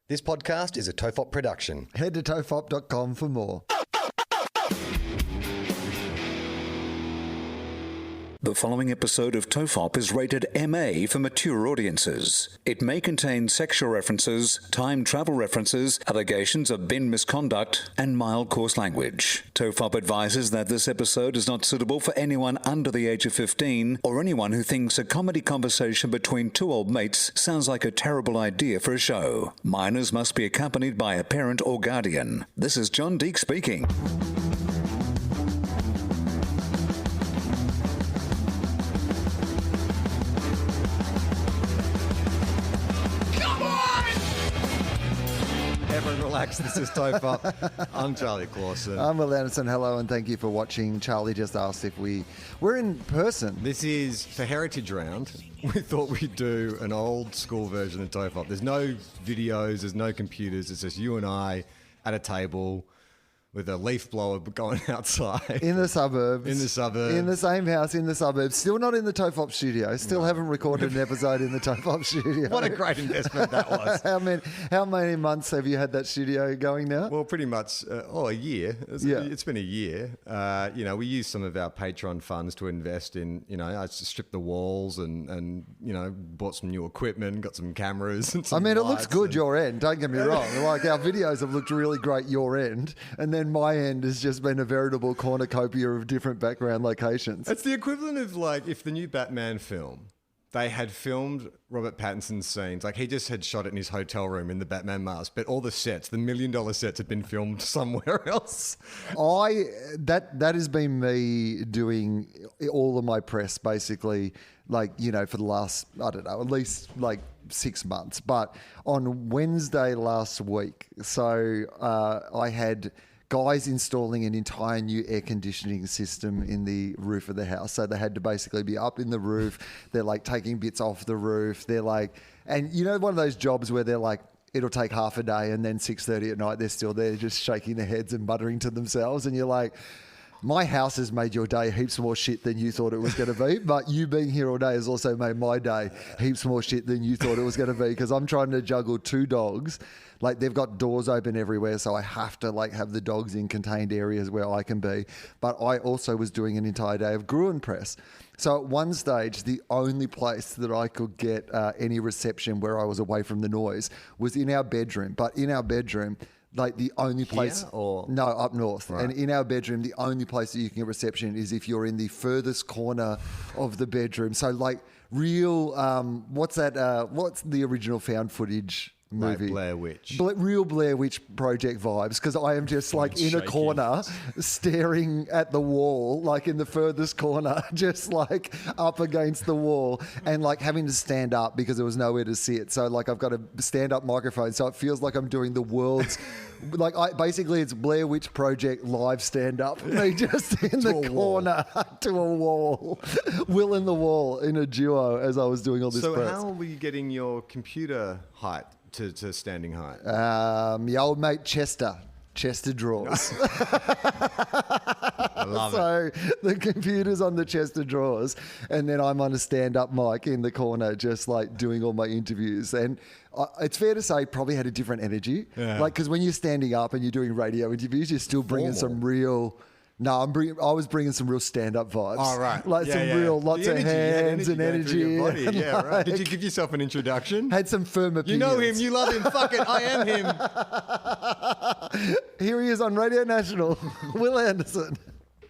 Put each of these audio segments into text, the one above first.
This podcast is a TOFOP production. Head to tofop.com for more. The following episode of TOFOP is rated MA for mature audiences. It may contain sexual references, time travel references, allegations of bin misconduct, and mild coarse language. TOFOP advises that this episode is not suitable for anyone under the age of 15 or anyone who thinks a comedy conversation between two old mates sounds like a terrible idea for a show. Minors must be accompanied by a parent or guardian. This is John Deek speaking. Everyone relax, this is TOFOP. I'm Charlie Clausen. I'm Will Anderson. Hello, and thank you for watching. Charlie just asked if we're in person. This is for Heritage Round. We thought we'd do an old school version of TOFOP. There's no videos, there's no computers. It's just you and I at a table with a leaf blower going outside. In the suburbs. In the suburbs. In the same house in the suburbs. Still not in the TOFOP studio. Still haven't recorded an episode in the TOFOP studio. What a great investment that was. How many months have you had that studio going now? Well, pretty much, a year. It's been a year. We used some of our Patreon funds to invest in, I stripped the walls and bought some new equipment, got some cameras and some it looks good your end, don't get me wrong. Like our videos have looked really great your end, and then my end has just been a veritable cornucopia of different background locations. It's the equivalent of like if the new Batman film, they had filmed Robert Pattinson's scenes, like he just had shot it in his hotel room in the Batman mask, but all the sets, the $1 million sets, had been filmed somewhere else. That has been me doing all of my press basically, for the last, I don't know, at least like 6 months. But on Wednesday last week, so I had guys installing an entire new air conditioning system in the roof of the house. So they had to basically be up in the roof. They're like taking bits off the roof. They're like, and one of those jobs where they're like, it'll take half a day and then 6:30 at night, they're still there just shaking their heads and muttering to themselves. And you're like, my house has made your day heaps more shit than you thought it was going to be, but you being here all day has also made my day heaps more shit than you thought it was going to be, because I'm trying to juggle two dogs. Like, they've got doors open everywhere, so I have to have the dogs in contained areas where I can be. But I also was doing an entire day of Gruen press. So at one stage, the only place that I could get any reception where I was away from the noise was in our bedroom. But in our bedroom, the only place... Here or? No, up north. Right. And in our bedroom, the only place that you can get reception is if you're in the furthest corner of the bedroom. So real... what's the original found footage movie? Blair Witch. Real Blair Witch Project vibes, because I am just in a corner staring at the wall, in the furthest corner, just up against the wall, and having to stand up because there was nowhere to sit. So I've got a stand up microphone, so it feels like I'm doing the world's basically it's Blair Witch Project live stand up. Me just in the corner to a wall. Will in the wall in a duo as I was doing all this press. So how were you getting your computer height to standing height? The old mate Chester drawers. I love it. So the computer's on the chest of drawers, and then I'm on a stand-up mic in the corner just doing all my interviews. And it's fair to say probably had a different energy. Yeah. Because when you're standing up and you're doing radio interviews, you're still bringing some real... No, I was bringing some real stand-up vibes. Oh, right. Real, lots of hands and energy. Your body. Yeah, right. Did you give yourself an introduction? Had some firm opinions. You know him, you love him, fuck it, I am him. Here he is on Radio National, Will Anderson.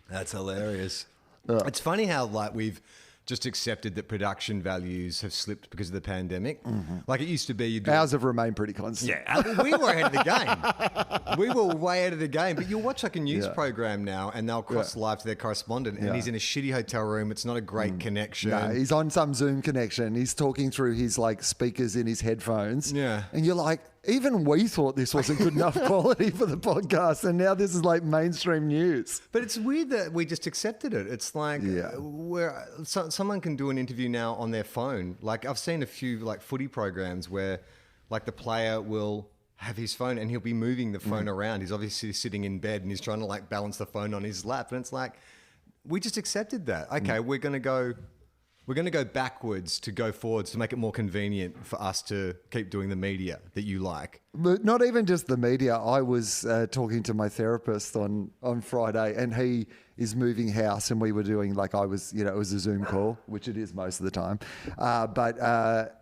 That's hilarious. It's funny how we've just accepted that production values have slipped because of the pandemic. Mm-hmm. It used to be... Ours have remained pretty constant. Yeah, we were ahead of the game. We were way ahead of the game. But you'll watch a news program now and they'll cross live to their correspondent and he's in a shitty hotel room. It's not a great connection. No, he's on some Zoom connection. He's talking through his speakers in his headphones. Yeah. And you're like, even we thought this wasn't good enough quality for the podcast, and now this is mainstream news. But it's weird that we just accepted it. It's where someone can do an interview now on their phone. I've seen a few footy programs where the player will have his phone and he'll be moving the phone around. He's obviously sitting in bed and he's trying to balance the phone on his lap. And it's we just accepted that. Okay, we're going to go we're going to go backwards to go forwards to make it more convenient for us to keep doing the media that you like. But not even just the media. I was talking to my therapist on Friday, and he is moving house, and we were doing it was a Zoom call, which it is most of the time. But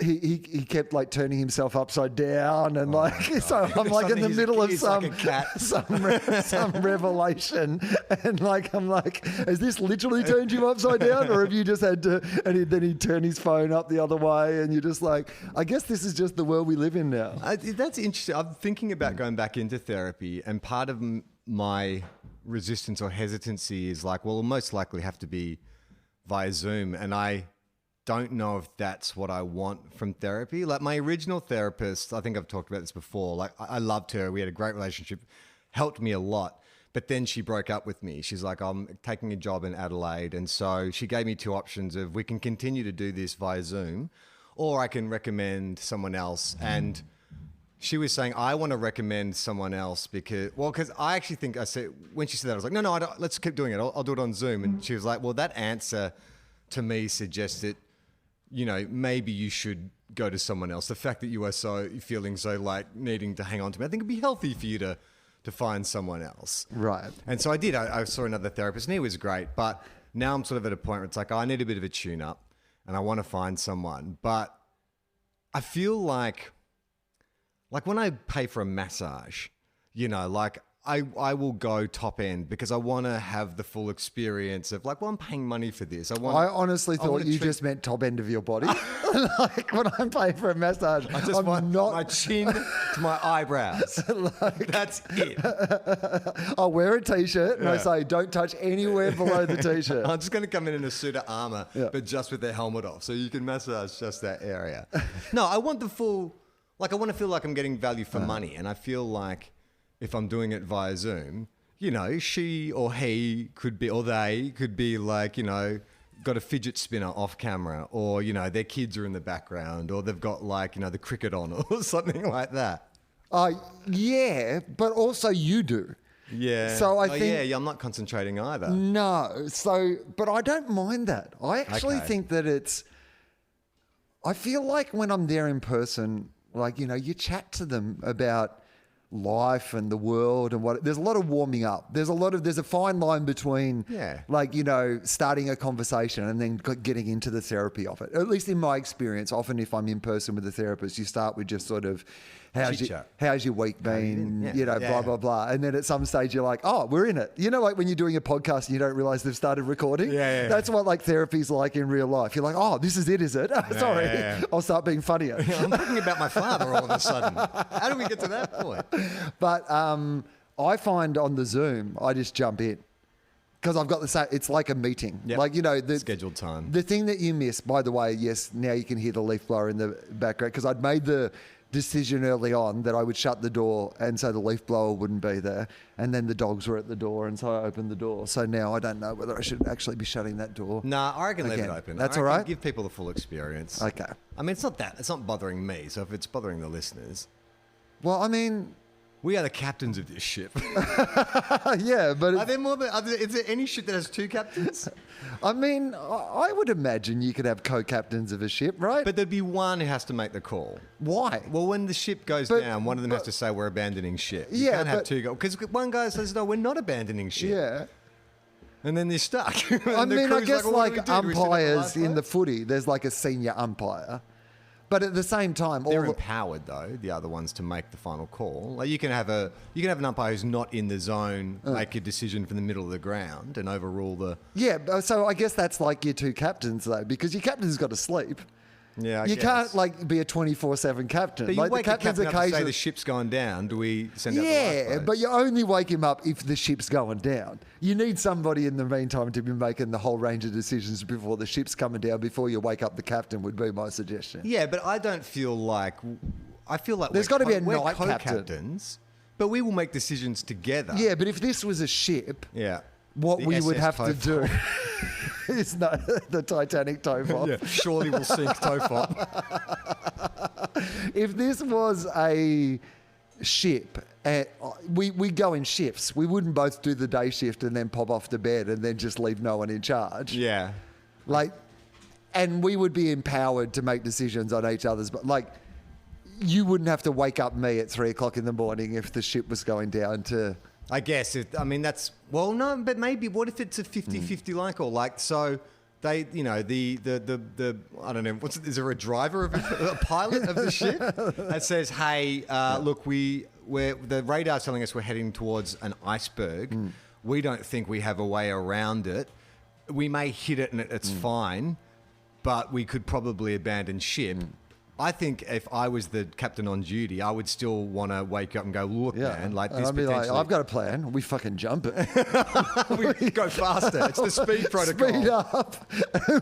he kept like turning himself upside down, and so I'm like in the middle of some revelation, and I'm like, has this literally turned you upside down, or have you just had to? And then he'd turn his phone up the other way, and you're just like, I guess this is just the world we live in now. That's interesting. I'm thinking about going back into therapy, and part of my resistance or hesitancy is like, well, it'll most likely have to be via Zoom, and I don't know if that's what I want from therapy. Like my original therapist, I think I've talked about this before. Like I loved her. We had a great relationship, helped me a lot. But then she broke up with me. She's like, I'm taking a job in Adelaide. And so she gave me two options of we can continue to do this via Zoom, or I can recommend someone else. And she was saying, I want to recommend someone else because I actually think when she said that, I was like, no, I don't, let's keep doing it. I'll do it on Zoom. And she was like, well, that answer to me suggests that, maybe you should go to someone else. The fact that you are feeling so like needing to hang on to me, I think it'd be healthy for you to find someone else. Right. And so I did. I saw another therapist and he was great. But now I'm sort of at a point where it's like, I need a bit of a tune up and I want to find someone. But I feel like when I pay for a massage, I will go top end because I want to have the full experience of I'm paying money for this. I honestly thought you just meant top end of your body. When I'm paying for a massage, I just want my chin to my eyebrows. That's it. I'll wear a t-shirt and I say, don't touch anywhere below the t-shirt. I'm just going to come in a suit of armor, but just with the helmet off. So you can massage just that area. No, I want the full, I want to feel like I'm getting value for money. And I feel like if I'm doing it via Zoom, she or he could be, or they could be got a fidget spinner off camera, or, their kids are in the background, or they've got the cricket on or something like that. Yeah, but also you do. Yeah. So I think... Yeah, I'm not concentrating either. No. But I don't mind that. I actually think that I feel like when I'm there in person, you chat to them about life and the world and there's a lot of warming up. There's a fine line between starting a conversation and then getting into the therapy of it. At least in my experience, often if I'm in person with a therapist, you start with just sort of how's your week been, blah, blah, blah. And then at some stage you're like, oh, we're in it. When you're doing a podcast and you don't realize they've started recording. Yeah. That's what therapy's like in real life. You're like, oh, this is it, is it? Sorry. Yeah. I'll start being funnier. I'm thinking about my father all of a sudden. How do we get to that point? But I find on the Zoom, I just jump in. Because I've got the same, it's like a meeting. Yep. The scheduled time. The thing that you miss, by the way, yes, now you can hear the leaf blower in the background, because I'd made the decision early on that I would shut the door and so the leaf blower wouldn't be there. And then the dogs were at the door and so I opened the door. So now I don't know whether I should actually be shutting that door. Nah, I reckon leave it open. That's all right? Give people the full experience. Okay. I mean, it's not bothering me. So if it's bothering the listeners. Well, I mean... We are the captains of this ship. Yeah, but... Is there any ship that has two captains? I mean, I would imagine you could have co-captains of a ship, right? But there'd be one who has to make the call. Why? Well, when the ship goes down, one of them has to say, we're abandoning ship. You can't have two go. Because one guy says, no, we're not abandoning ship. Yeah. And then they're stuck. I mean, I guess umpires in the footy, there's a senior umpire. But at the same time, they're empowered though, the other ones, to make the final call. You can have an umpire who's not in the zone make a decision from the middle of the ground and overrule the. Yeah, so I guess that's like your two captains though, because your captain's got to sleep. Yeah, you can't be a 24/7 captain. But you wake the captain up to say the ship's gone down. Do we send out the lifeboats? But you only wake him up if the ship's going down. You need somebody in the meantime to be making the whole range of decisions before the ship's coming down. Before you wake up the captain would be my suggestion. Yeah, but I don't feel like. I feel like there's got to be a night captain. But we will make decisions together. Yeah, but if this was a ship, what the we SS would have TOFOP. to do. It's not the Titanic TOFOP. Yeah, surely we'll sink TOFOP. If this was a ship, we go in shifts. We wouldn't both do the day shift and then pop off to bed and then just leave no one in charge. Yeah. and we would be empowered to make decisions on each other's, but like, you wouldn't have to wake up me at 3 o'clock in the morning if the ship was going down to... I guess. That's... Well, no, but maybe what if it's a 50-50 like, or like, so they, you know, the I don't know, is there a driver of a pilot of the ship that says, hey, look, the radar's telling us we're heading towards an iceberg. We don't think we have a way around it. We may hit it and it's fine, but we could probably abandon ship. I think if I was the captain on duty, I would still want to wake up and go, look, man, like this. I'd be like, I've got a plan. We fucking jump it. We go faster. It's the speed protocol. Speed up.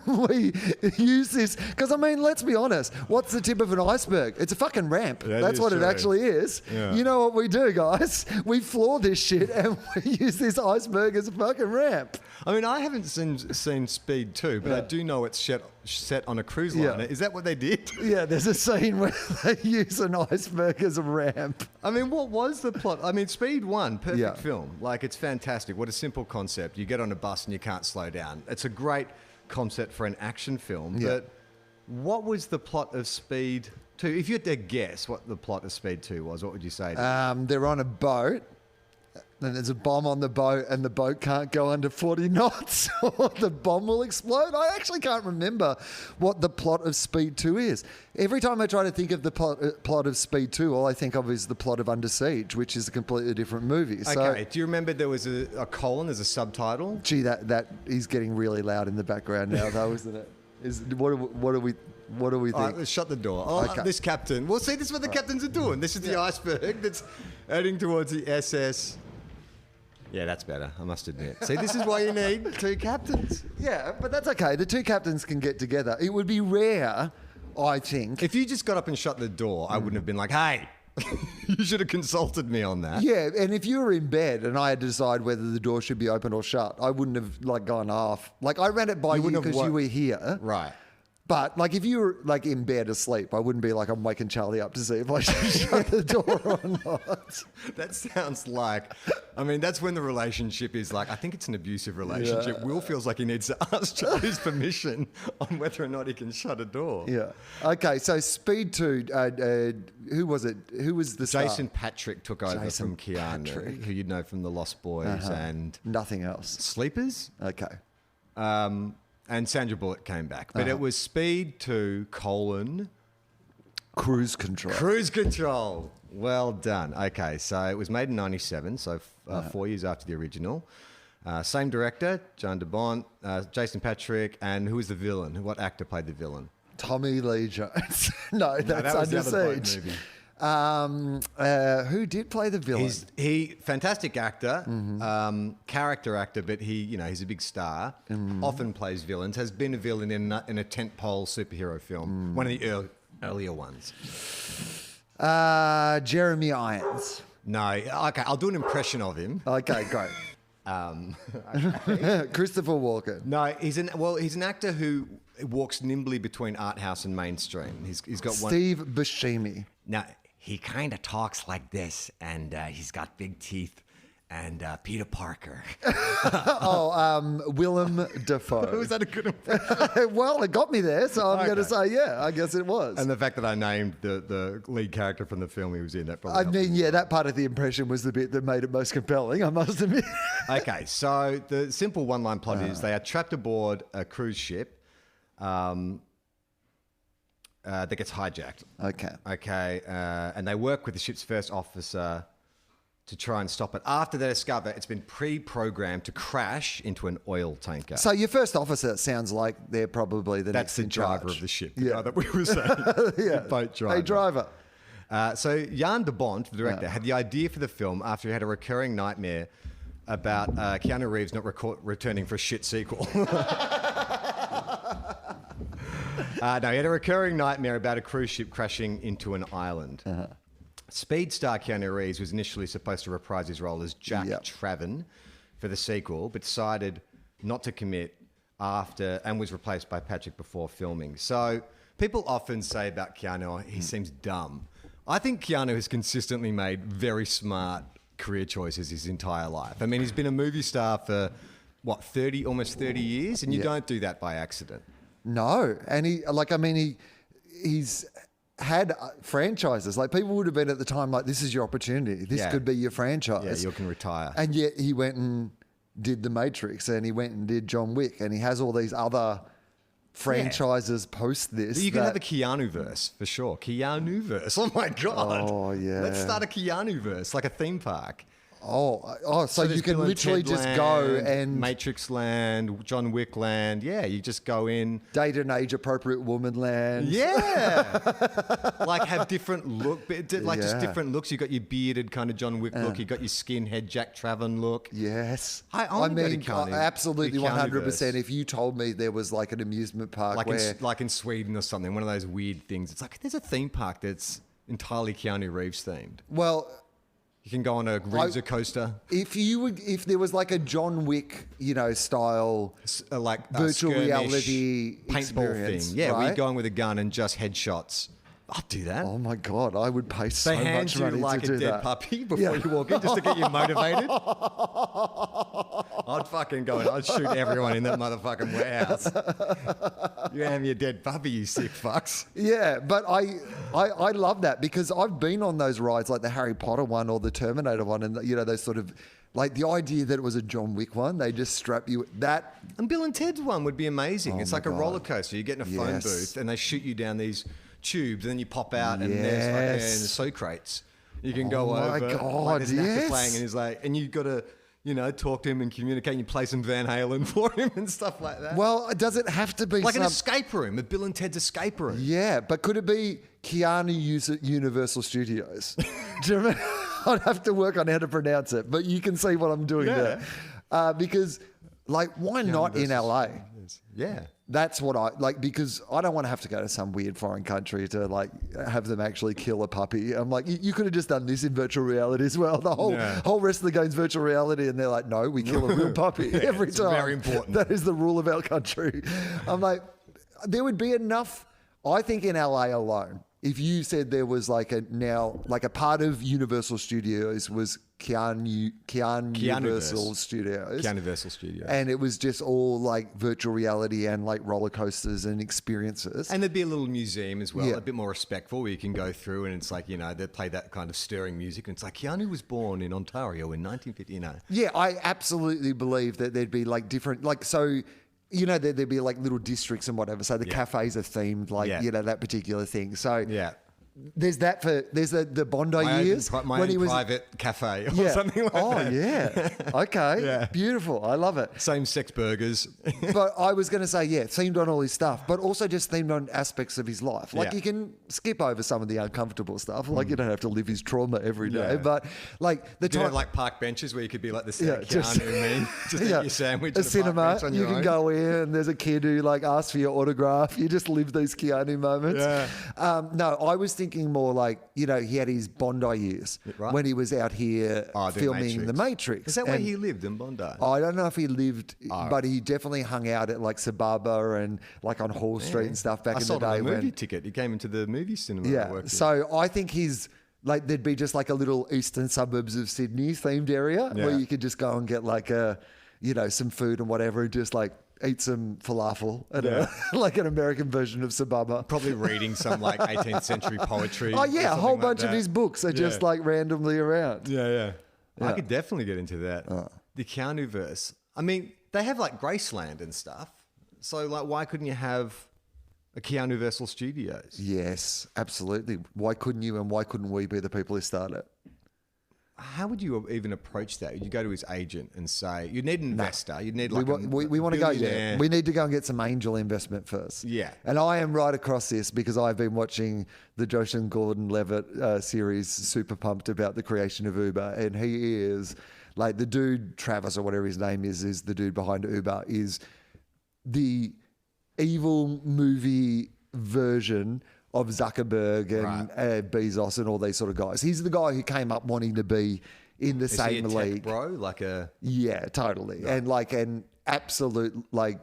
We use this. Because, I mean, let's be honest. What's the tip of an iceberg? It's a fucking ramp. That's what it actually is. Yeah. You know what we do, guys? We floor this shit and we use this iceberg as a fucking ramp. I mean, I haven't seen Speed 2, but I do know it's set on a cruise liner. Is that what they did? Yeah, there's a scene where they use an iceberg as a ramp. I mean, what was the plot? I mean, Speed 1, perfect film. Like, it's fantastic. What a simple concept. You get on a bus and you can't slow down. It's a great concept for an action film. Yeah. But what was the plot of Speed 2? If you had to guess what the plot of Speed 2 was, what would you say? They're on a boat. And there's a bomb on the boat and the boat can't go under 40 knots or the bomb will explode. I actually can't remember what the plot of Speed 2 is. Every time I try to think of the plot of Speed 2, all I think of is the plot of Under Siege, which is a completely different movie. Okay, So, do you remember there was a colon as a subtitle? gee, that is getting really loud in the background now, though, isn't it? What do we think? All right, let's shut the door. Oh, Okay. This captain. Well, see, this is what the captains are doing. This is the iceberg that's heading towards the SS. Yeah, that's better, I must admit. See, this is why you need two captains. Yeah, but that's okay. The two captains can get together. It would be rare, I think. If you just got up and shut the door, I wouldn't have been like, hey, you should have consulted me on that. Yeah, and if you were in bed and I had to decide whether the door should be open or shut, I wouldn't have like gone off. Like I ran it by you because you were here. Right. But like if you were like in bed asleep, I wouldn't be like, I'm waking Charlie up to see if I should shut the door or not. That sounds like, I mean, that's when the relationship is like, I think it's an abusive relationship. Yeah. Will feels like he needs to ask Charlie's permission on whether or not he can shut a door. Yeah. Okay, so Speed 2, who was it? Who was the star? Jason Patrick took over Jason from Keanu, Patrick. who you'd know from The Lost Boys and Nothing else. Sleepers. Okay. And Sandra Bullock came back. But it was Speed 2, Cruise Control. Cruise Control. Well done. Okay, so it was made in 97, so 4 years after the original. Same director, John DeBont, Jason Patrick, and who was the villain? What actor played the villain? Tommy Lee Jones. No, that's that was Under the other boat Siege. movie. Who did play the villain? He fantastic actor, character actor, but he's a big star. Often plays villains. Has been a villain in a tentpole superhero film, one of the earlier ones. Jeremy Irons. No, okay, I'll do an impression of him. Okay, great. Christopher Walken. No, he's an actor who walks nimbly between art house and mainstream. He's got Steve Buscemi. Now, he kind of talks like this, and he's got big teeth, and Peter Parker. Willem Dafoe. Was that a good impression? Well, it got me there, so I'm going to say, yeah, I guess it was. And the fact that I named the lead character from the film he was in, that probably I helped. mean, yeah, that part of the impression was the bit that made it most compelling, I must admit. Okay, so the simple one-line plot is they are trapped aboard a cruise ship that gets hijacked. Okay. And they work with the ship's first officer to try and stop it. After they discover it's been pre-programmed to crash into an oil tanker. So your first officer sounds like they're probably the That's next the in driver charge. of the ship, Yeah. that we were saying. Yeah. The boat driver. Hey, driver. So Jan de Bont, the director, had the idea for the film after he had a recurring nightmare about Keanu Reeves not returning for a shit sequel. No, he had a recurring nightmare about a cruise ship crashing into an island. Speed star Keanu Reeves was initially supposed to reprise his role as Jack Traven for the sequel, but decided not to commit after and was replaced by Patrick before filming. So people often say about Keanu, he seems dumb. I think Keanu has consistently made very smart career choices his entire life. I mean, he's been a movie star for, almost 30 years, and you don't do that by accident. No, and he's had franchises. Like people would have been at the time like, this is your opportunity. This could be your franchise. Yeah, you can retire. And yet he went and did The Matrix, and he went and did John Wick, and he has all these other franchises post this. But you can have a Keanu-verse for sure. Keanu-verse. Oh my God. Oh, yeah. Let's start a Keanu-verse, like a theme park. So you can literally just go and Matrix Land, John Wick Land. Yeah, you just go in, date an age-appropriate woman land. Yeah, like have different look, just different looks. You got your bearded kind of John Wick look. You got your skinhead Jack Traven look. Yes, I mean, absolutely 100%. If you told me there was like an amusement park like in Sweden or something, one of those weird things. It's like there's a theme park that's entirely Keanu Reeves themed. Well. You can go on a Reeves coaster. If there was like a John Wick, style, like virtual reality paintball thing, yeah, right? where you go in with a gun and just headshots. I'd do that. Oh my God, I would pay so much money to do that. They hand you like a dead puppy before you walk in just to get you motivated. I'd fucking go and I'd shoot everyone in that motherfucking warehouse. You hand me a dead puppy, you sick fucks. Yeah, but I love that because I've been on those rides like the Harry Potter one or the Terminator one, and those sort of like the idea that it was a John Wick one, they just strap you that. And Bill and Ted's one would be amazing. It's like a roller coaster. You get in a phone booth and they shoot you down these tubes, and then you pop out, and there's Socrates. You can go over. God, like there's an actor playing, and he's like, and you've got to, talk to him and communicate. And you play some Van Halen for him and stuff like that. Well, does it have to be like an escape room, a Bill and Ted's escape room? Yeah, but could it be Keanu-versal Studios? Do you remember? I'd have to work on how to pronounce it, but you can see what I'm doing there. Because, like, why not in LA? Yeah. That's what I like, because I don't want to have to go to some weird foreign country to like have them actually kill a puppy. I'm like, you could have just done this in virtual reality as well. The whole rest of the game's virtual reality, and they're like, no, we kill a real puppy every time. Very important. That is the rule of our country. I'm like, there would be enough. I think in LA alone, if you said there was like a part of Universal Studios was Keanu-versal Studios. Keanu-versal Studios. And it was just all like virtual reality and like roller coasters and experiences. And there'd be a little museum as well, a bit more respectful, where you can go through and it's like, they play that kind of stirring music. And it's like, Keanu was born in Ontario in 1950, Yeah, I absolutely believe that there'd be like different, like, so... there'd be like little districts and whatever. So the cafes are themed like, that particular thing. So there's the Bondi years. My own private cafe or something like that. Oh, yeah. Okay. Beautiful. I love it. Same-sex burgers. But I was going to say, themed on all his stuff, but also just themed on aspects of his life. Like you can skip over some of the uncomfortable stuff. Like you don't have to live his trauma every day. But like the time... like park benches where you could be like the Keanu and me. Just eat your sandwich. A cinema. You can go in. There's a kid who like asks for your autograph. You just live these Keanu moments. Yeah. No, I was thinking more like, he had his Bondi years when he was out here filming The Matrix. Is that where he lived, in Bondi? I don't know if he lived, but he definitely hung out at like Sababa and like on Hall Street and stuff back in the day. I sold him a movie ticket. He came into the movie cinema. Yeah, so I think like there'd be just like a little eastern suburbs of Sydney themed area where you could just go and get like some food and whatever, and just like eat some falafel at like an American version of Sababa. Probably reading some like 18th century poetry. Oh yeah, a whole bunch of his books are just like randomly around. Yeah. I could definitely get into that. The Keanu-verse. I mean, they have like Graceland and stuff. So like, why couldn't you have a Keanu-versal Studios? Yes, absolutely. Why couldn't you, and why couldn't we be the people who start it? How would you even approach that? Would you go to his agent and say, you'd need an investor, you'd need like we want to go there. We need to go and get some angel investment first. Yeah. And I am right across this because I've been watching the Joseph Gordon-Levitt series, super pumped about the creation of Uber. And he is, like the dude, Travis or whatever his name is the dude behind Uber, is the evil movie version of Zuckerberg and Bezos and all these sort of guys. He's the guy who came up wanting to be in the same league. Tech bro? Yeah, totally. Right. And like an absolute, like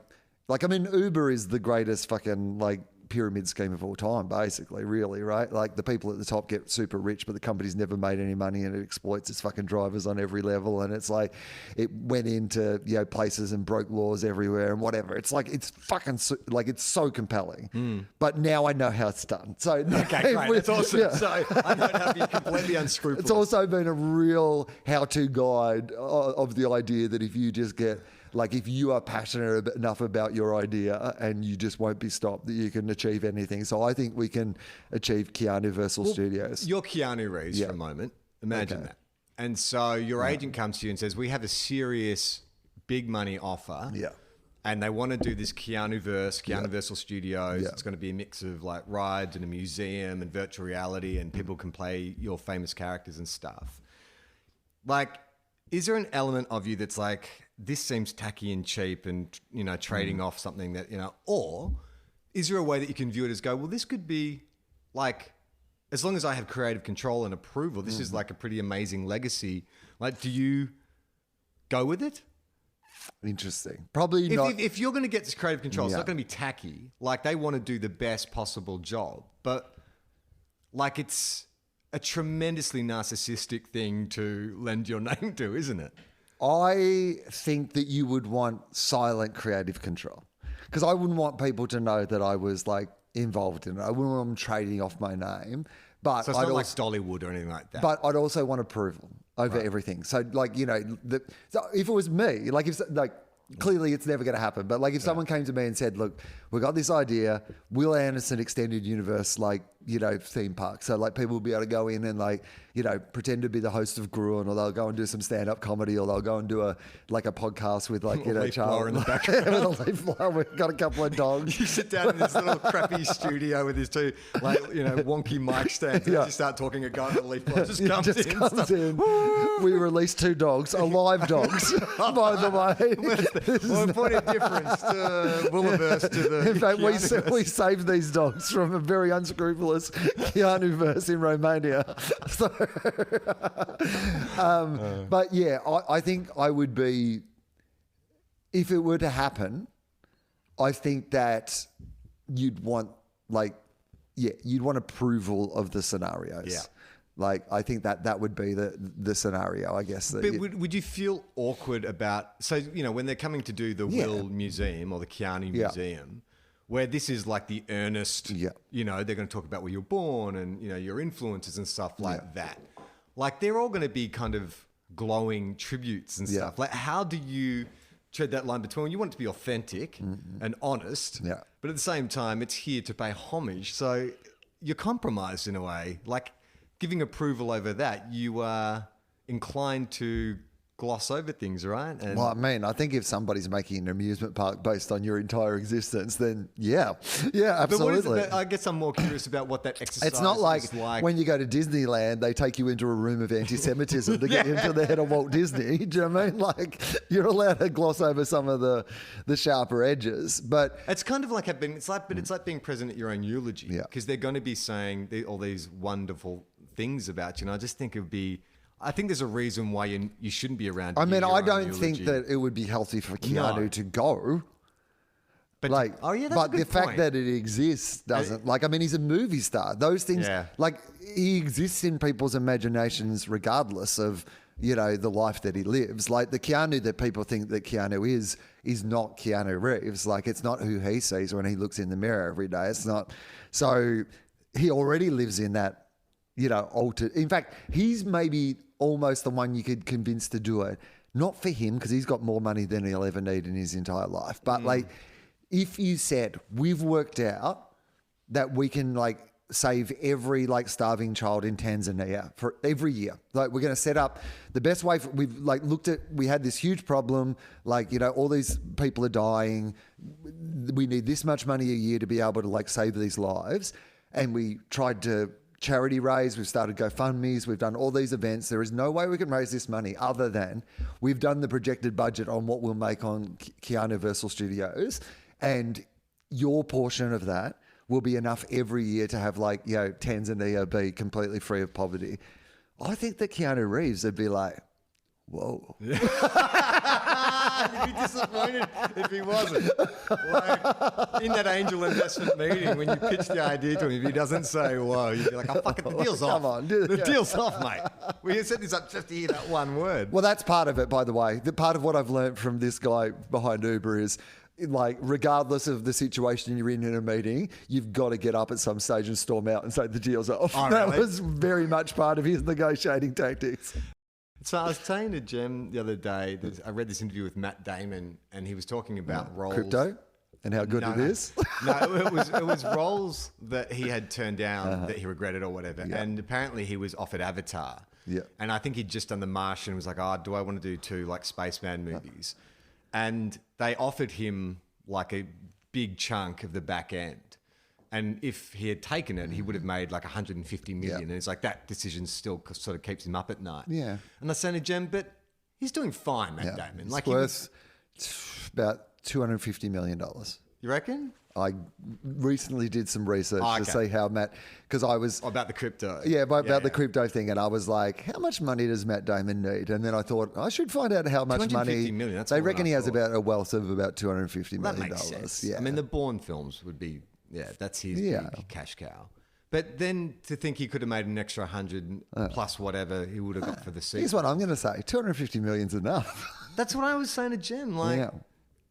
I mean, Uber is the greatest fucking like pyramid scheme of all time, basically, really, right? Like the people at the top get super rich, but the company's never made any money and it exploits its fucking drivers on every level. And it's like it went into, places and broke laws everywhere and whatever. It's like, it's fucking, like, it's so compelling. But now I know how it's done. So, okay, great. It's awesome. Yeah. So I know how to be completely unscrupulous. It's also been a real how-to guide of the idea that if you just get, like, if you are passionate enough about your idea and you just won't be stopped, that you can achieve anything. So I think we can achieve Keanu-versal Studios. You're Keanu Reeves for a moment. Imagine that. And so your agent comes to you and says, we have a serious big money offer. Yeah. And they want to do this Keanu-versal Studios. Yeah. It's going to be a mix of like rides and a museum and virtual reality, and people can play your famous characters and stuff. Like, is there an element of you that's like, this seems tacky and cheap and, trading off something that, or is there a way that you can view it as go, well, this could be like, as long as I have creative control and approval, this is like a pretty amazing legacy. Like, do you go with it? Interesting. Probably not. If you're going to get this creative control, it's not going to be tacky. Like, they want to do the best possible job, but like, it's a tremendously narcissistic thing to lend your name to, isn't it? I think that you would want silent creative control, because I wouldn't want people to know that I was like involved in it. I wouldn't want them trading off my name. But so it's not like Dollywood or anything like that. But I'd also want approval over everything. So like, so if it was me, like if like clearly it's never going to happen. But like if someone came to me and said, look, we got this idea, Will Anderson extended universe, like, theme park. So like people will be able to go in and like, pretend to be the host of Gruen, or they'll go and do some stand-up comedy, or they'll go and do a podcast with like, Charles in the background. With a leaf blower. We've got a couple of dogs. You sit down in this little crappy studio with his two like, wonky mic stands, and you start talking, a guy with a leaf blower just comes in. We released 2 dogs, alive dogs, by the way. Well, point of difference to Williverse to the In fact, Keanu-verse. we saved these dogs from a very unscrupulous Keanu-verse in Romania. So, but yeah, I think I would be, if it were to happen, I think that you'd want you'd want approval of the scenarios. Yeah. Like, I think that would be the scenario, I guess. But would you feel awkward about, so, when they're coming to do the Will Museum or the Keanu Museum, where this is like the earnest, they're going to talk about where you're born and, your influences and stuff like that. Like, they're all going to be kind of glowing tributes and stuff. Like, how do you tread that line between, you want it to be authentic and honest, but at the same time, it's here to pay homage. So you're compromised in a way. Like, giving approval over that, you are inclined to gloss over things, right? And well, I mean, I think if somebody's making an amusement park based on your entire existence, then yeah, absolutely. But what is it, I guess I'm more curious about what that exercise it's not like is like. When you go to Disneyland, they take you into a room of anti-Semitism to get into the head of Walt Disney. Do you know what I mean? Like, you're allowed to gloss over some of the sharper edges, but it's kind of like it's like being present at your own eulogy, because they're going to be saying all these wonderful things about you, and I just think I think there's a reason why you shouldn't be around. I mean, I don't think that it would be healthy for Keanu to go. But like, but the fact that it exists doesn't. Like, I mean, he's a movie star. Those things, like, he exists in people's imaginations regardless of the life that he lives. Like, the Keanu that people think that Keanu is not Keanu Reeves. Like, it's not who he sees when he looks in the mirror every day. It's not. So he already lives in that. Altered. In fact, he's maybe almost the one you could convince to do it. Not for him, because he's got more money than he'll ever need in his entire life. But like, if you said, we've worked out that we can like save every like starving child in Tanzania for every year. Like, we're going to set up the best way. We've like looked at, we had this huge problem. Like, all these people are dying. We need this much money a year to be able to like save these lives. And we tried to charity raise, we've started GoFundMes, we've done all these events. There is no way we can raise this money other than we've done the projected budget on what we'll make on Keanu-versal Studios, and your portion of that will be enough every year to have like, Tanzania be completely free of poverty. I think that Keanu Reeves would be like, Whoa. You'd be disappointed if he wasn't. Like, in that angel investment meeting, when you pitch the idea to him, if he doesn't say, whoa, you'd be like, oh, fuck it, the deal's off. Come on. The deal's off, mate. We set this up just to hear that one word. Well, that's part of it, by the way. The part of what I've learned from this guy behind Uber is, like, regardless of the situation you're in a meeting, you've got to get up at some stage and storm out and say the deal's off. Oh, that really? was very much part of his negotiating tactics. So I was saying to Jem the other day, I read this interview with Matt Damon, and he was talking about roles. Crypto and how good it is. No, it was roles that he had turned down that he regretted or whatever. Yeah. And apparently he was offered Avatar. Yeah. And I think he'd just done The Martian and was like, oh, do I want to do 2 like spaceman movies? And they offered him like a big chunk of the back end. And if he had taken it, he would have made like 150 million. And it's like that decision still sort of keeps him up at night. Yeah. And I was saying to Jem, but he's doing fine, Matt Damon. It's Like worth about $250 million. you reckon? I recently did some research Oh, to okay. see how Matt, because I was... About the crypto. Yeah, about the crypto thing. And I was like, how much money does Matt Damon need? And then I thought, I should find out how much 250 money... million, that's they more than reckon I he has thought. about a wealth of about $250 That million. makes sense. Yeah. I mean, the Bourne films would be, that's his big cash cow. But then to think he could have made an extra 100 plus whatever he would have got for the sequel. Here's what I'm going to say. 250 million's enough. That's what I was saying to Jem. Like, Yeah.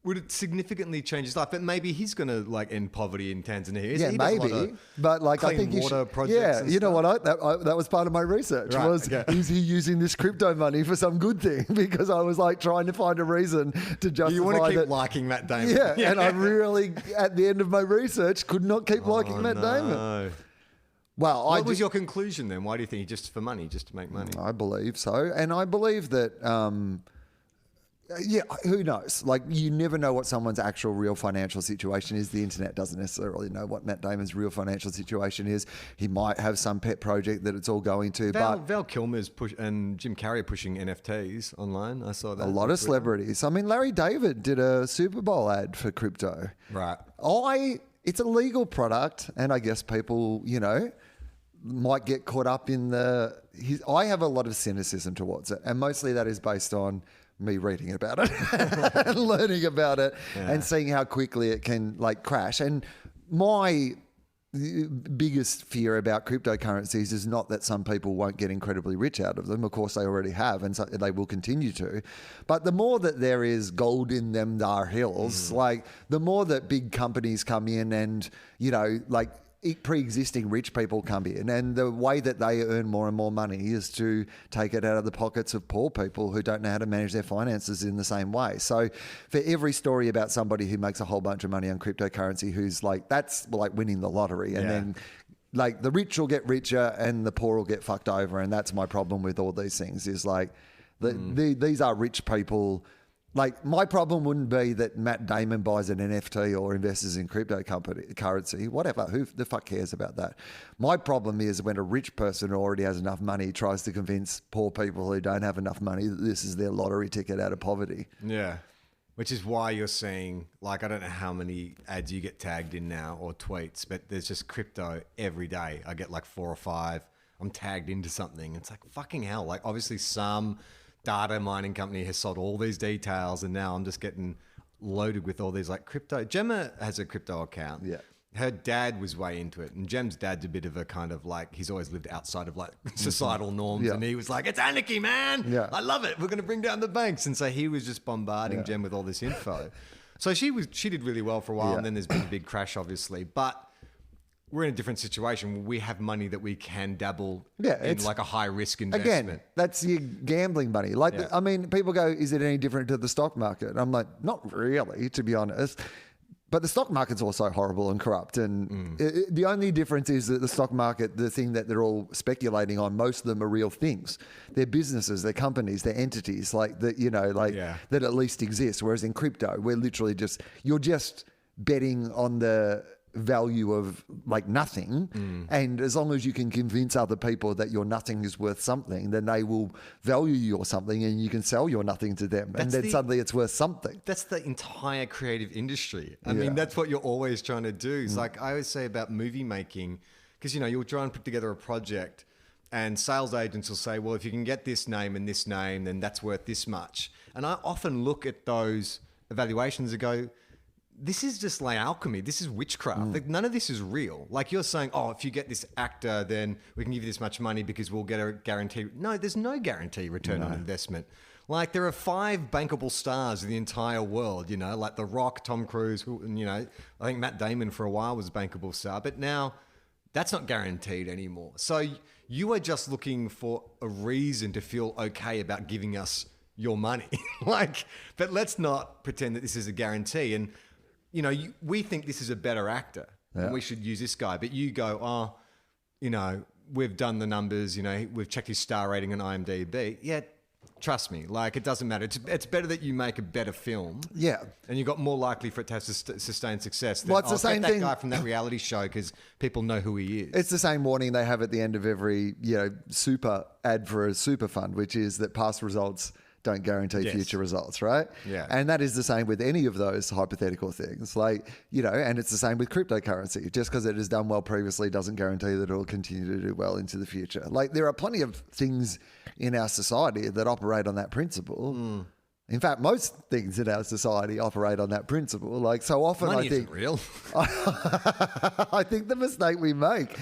would it significantly change his life? But maybe he's going to like end poverty in Tanzania. Yeah, He does a lot maybe. of But like, I clean think you water should. projects Yeah, and you know stuff. what? That was part of my research. Right, Was okay. is he using this crypto money for some good thing? Because I was like trying to find a reason to justify You want to keep that. liking Matt Damon. Yeah, and I really, at the end of my research, could not keep liking Matt Damon. No. Well, What was your conclusion then? Why do you think just for money, just to make money? I believe so, and I believe that. Yeah, who knows? Like, you never know what someone's actual real financial situation is. The internet doesn't necessarily know what Matt Damon's real financial situation is. He might have some pet project that it's all going to, but Val Kilmer's and Jim Carrey are pushing NFTs online. I saw that. a lot of celebrities. I mean, Larry David did a Super Bowl ad for crypto. Right. It's a legal product, and I guess people, might get caught up in I have a lot of cynicism towards it, and mostly that is based on me reading about it and learning about it and seeing how quickly it can like crash. And my biggest fear about cryptocurrencies is not that some people won't get incredibly rich out of them. Of course, they already have, and so they will continue to. But the more that there is gold in them, there hills. Like, the more that big companies come in and, like, pre-existing rich people come in, and the way that they earn more and more money is to take it out of the pockets of poor people who don't know how to manage their finances in the same way. So for every story about somebody who makes a whole bunch of money on cryptocurrency, who's like, that's like winning the lottery, and then like the rich will get richer and the poor will get fucked over. And that's my problem with all these things, is like these are rich people. Like, my problem wouldn't be that Matt Damon buys an NFT or invests in cryptocurrency, whatever. Who the fuck cares about that? My problem is when a rich person who already has enough money tries to convince poor people who don't have enough money that this is their lottery ticket out of poverty. Yeah. Which is why you're seeing, like, I don't know how many ads you get tagged in now or tweets, but there's just crypto every day. I get like 4 or 5. I'm tagged into something. It's like, fucking hell. Like, obviously some data mining company has sold all these details, and now I'm just getting loaded with all these like crypto. Gemma has a crypto account. Yeah. Her dad was way into it, and Jem's dad's a bit of a kind of like, he's always lived outside of like societal norms, Yeah. and he was like, it's anarchy, man. Yeah. I love it. We're going to bring down the banks. And so he was just bombarding Jem with all this info. So she did really well for a while, Yeah. and then there's been a big crash, obviously. But we're in a different situation where we have money that we can dabble in, it's- like a high risk investment. Again, that's your gambling money. Like, Yeah. I mean, people go, is it any different to the stock market? I'm like, not really, to be honest. But the stock market's also horrible and corrupt. And the only difference is that the stock market, the thing that they're all speculating on, most of them are real things. They're businesses, they're companies, they're entities, like that, that at least exist. Whereas in crypto, we're literally you're just betting on the value of like nothing, and as long as you can convince other people that your nothing is worth something, then they will value your something, and you can sell your nothing to them, and then suddenly it's worth something. That's the entire creative industry. I mean, that's what you're always trying to do. It's like I always say about movie making, because you'll try and put together a project, And sales agents will say, well, if you can get this name and this name, then that's worth this much. And I often look at those evaluations and go, this is just like alchemy. This is witchcraft. Like, none of this is real. Like, you're saying, oh, if you get this actor, then we can give you this much money because we'll get a guarantee. No, there's no guarantee return on investment. Like, there are 5 bankable stars in the entire world, you know, like The Rock, Tom Cruise, and, you know, I think Matt Damon for a while was a bankable star, but now that's not guaranteed anymore. So you are just looking for a reason to feel okay about giving us your money. Like, but let's not pretend that this is a guarantee. And, you know, we think this is a better actor and we should use this guy. But you go, oh, you know, we've done the numbers, you know, we've checked his star rating on IMDb. Yeah, trust me, like, it doesn't matter. It's better that you make a better film. Yeah. And you've got more likely for it to have sustained success than, it's the same get thing. that guy from that reality show because people know who he is. It's the same warning they have at the end of every, you know, super ad for a super fund, which is that past results don't guarantee future results, right? Yeah. And that is the same with any of those hypothetical things. Like, you know, and it's the same with cryptocurrency. Just because it has done well previously doesn't guarantee that it will continue to do well into the future. Like, there are plenty of things in our society that operate on that principle. In fact, most things in our society operate on that principle. Like, so often Money I think... isn't real. I think the mistake we make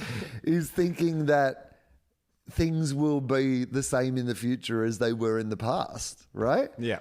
is thinking that things will be the same in the future as they were in the past, right? Yeah.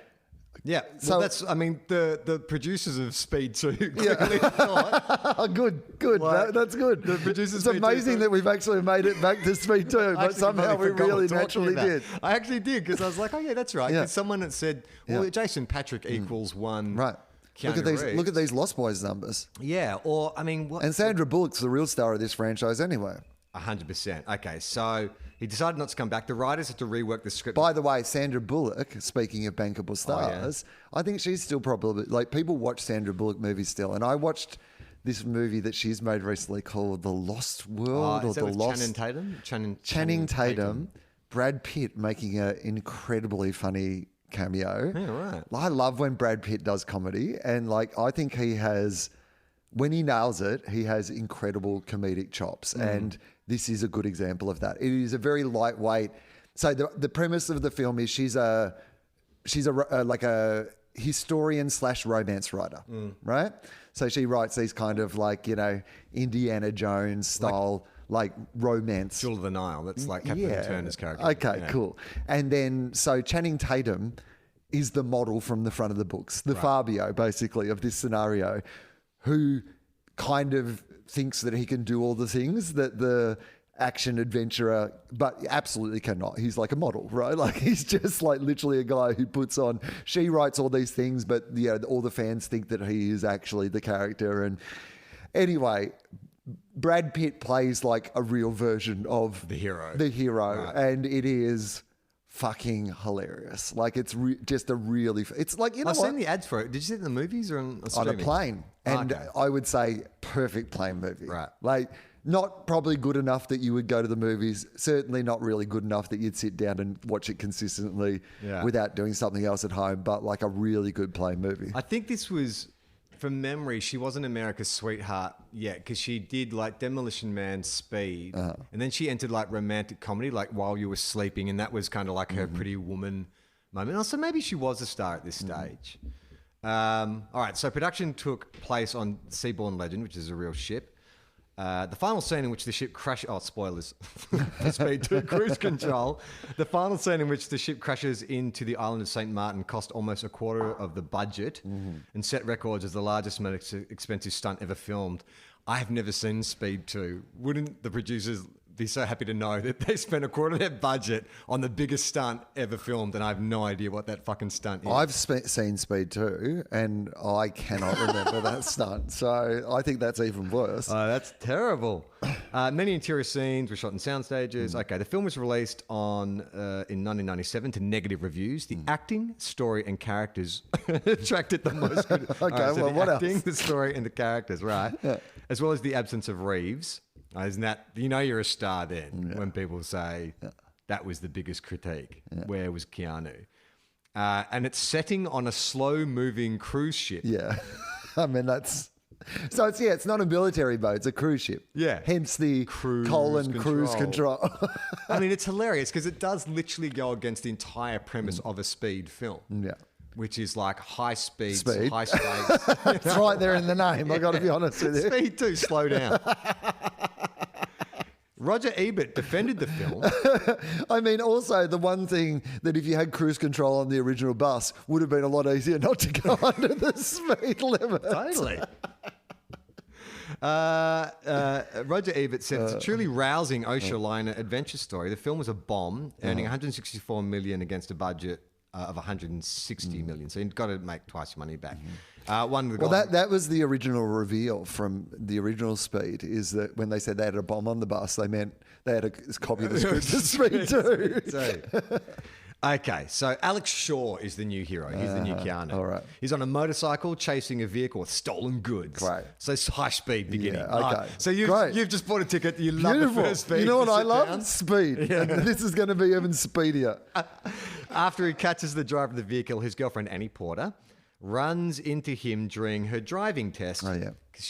Yeah. So well, that's, I mean, the producers of Speed 2 clearly thought. Good. Like, That's good. The producers It's amazing that we've actually made it back to Speed 2, but somehow we really naturally did. I actually did, because I was like, oh yeah, that's right. Yeah. 'Cause someone had said, well, Jason Patrick equals one. Right. Keanu Look at these Lost Boys numbers. Yeah. Or, I mean, what? And Sandra Bullock's the real star of this franchise anyway. 100%. Okay. So he decided not to come back. The writers had to rework the script. By the way, Sandra Bullock, speaking of bankable stars, I think she's still probably, like, people watch Sandra Bullock movies still. And I watched this movie that she's made recently called The Lost World, or The Lost... Channing Tatum. Brad Pitt making an incredibly funny cameo. Yeah, right. I love when Brad Pitt does comedy. And, like, I think he has... When he nails it, he has incredible comedic chops. And this is a good example of that. It is a very lightweight. So the premise of the film is she's a historian / romance writer, right? So she writes these kind of, like, you know, Indiana Jones style, like romance. Jewel of the Nile. That's like Captain Turner's character. Okay, cool. And then, so Channing Tatum is the model from the front of the books, the Fabio, basically, of this scenario, who kind of thinks that he can do all the things that the action adventurer, but absolutely cannot. He's like a model, right? Like, he's just like literally a guy who puts on, she writes all these things, but, you know, all the fans think that he is actually the character. And anyway, Brad Pitt plays like a real version of the hero. Right. And it is fucking hilarious. Like, it's just a really... It's like, you know, I've seen the ads for it. Did you see it in the movies or on on a plane? And I would say perfect plane movie. Right. Like, not probably good enough that you would go to the movies. Certainly not really good enough that you'd sit down and watch it consistently without doing something else at home. But like a really good plane movie. I think this was... From memory, she wasn't America's sweetheart yet, because she did like Demolition Man, Speed, and then she entered like romantic comedy, like While You Were Sleeping, and that was kind of like her Pretty Woman moment. Also, maybe she was a star at this stage. All right, so production took place on Seabourn Legend, which is a real ship. The final scene in which the ship crashes... Oh, spoilers. Speed 2 cruise control. The final scene in which the ship crashes into the island of St. Martin cost almost a quarter of the budget and set records as the largest most expensive stunt ever filmed. I have never seen Speed 2. Wouldn't the producers be so happy to know that they spent a quarter of their budget on the biggest stunt ever filmed, and I have no idea what that fucking stunt is? I've seen Speed 2, and I cannot remember that stunt. So I think that's even worse. Oh, that's terrible. Many interior scenes were shot in sound stages. Okay, the film was released in 1997 to negative reviews. The acting, story, and characters attracted the most. Okay, right, so well, what acting, else? The story, and the characters, right? Yeah. As well as the absence of Reeves. Isn't that, you know, you're a star then when people say that was the biggest critique. Where was Keanu? And it's setting on a slow-moving cruise ship. Yeah. I mean, that's So it's not a military boat, it's a cruise ship. Yeah. Hence the Cruise cruise control. I mean, it's hilarious because it does literally go against the entire premise of a speed film. Yeah. Which is like high speeds, Speed. high stakes. It's right there in the name, I got to be honest with you. Speed 2, slow down. Roger Ebert defended the film. I mean, also the one thing that if you had cruise control on the original bus would have been a lot easier not to go under the speed limit. Totally. Roger Ebert said it's a truly rousing ocean liner adventure story. The film was a bomb, earning 164 million against a budget of 160 million. So you've got to make twice your money back. That was the original reveal from the original Speed, is that when they said they had a bomb on the bus, they meant they had a copy of the script of Speed too. Okay, so Alex Shaw is the new hero. He's the new Keanu. All right. He's on a motorcycle chasing a vehicle with stolen goods. Great. So it's high speed beginning. Yeah, okay. So you've just bought a ticket. You love Beautiful. the first speed. You know what I love? Down. Speed. Yeah. And this is going to be even speedier. After he catches the driver of the vehicle, his girlfriend Annie Porter runs into him during her driving test. Oh, yeah. Because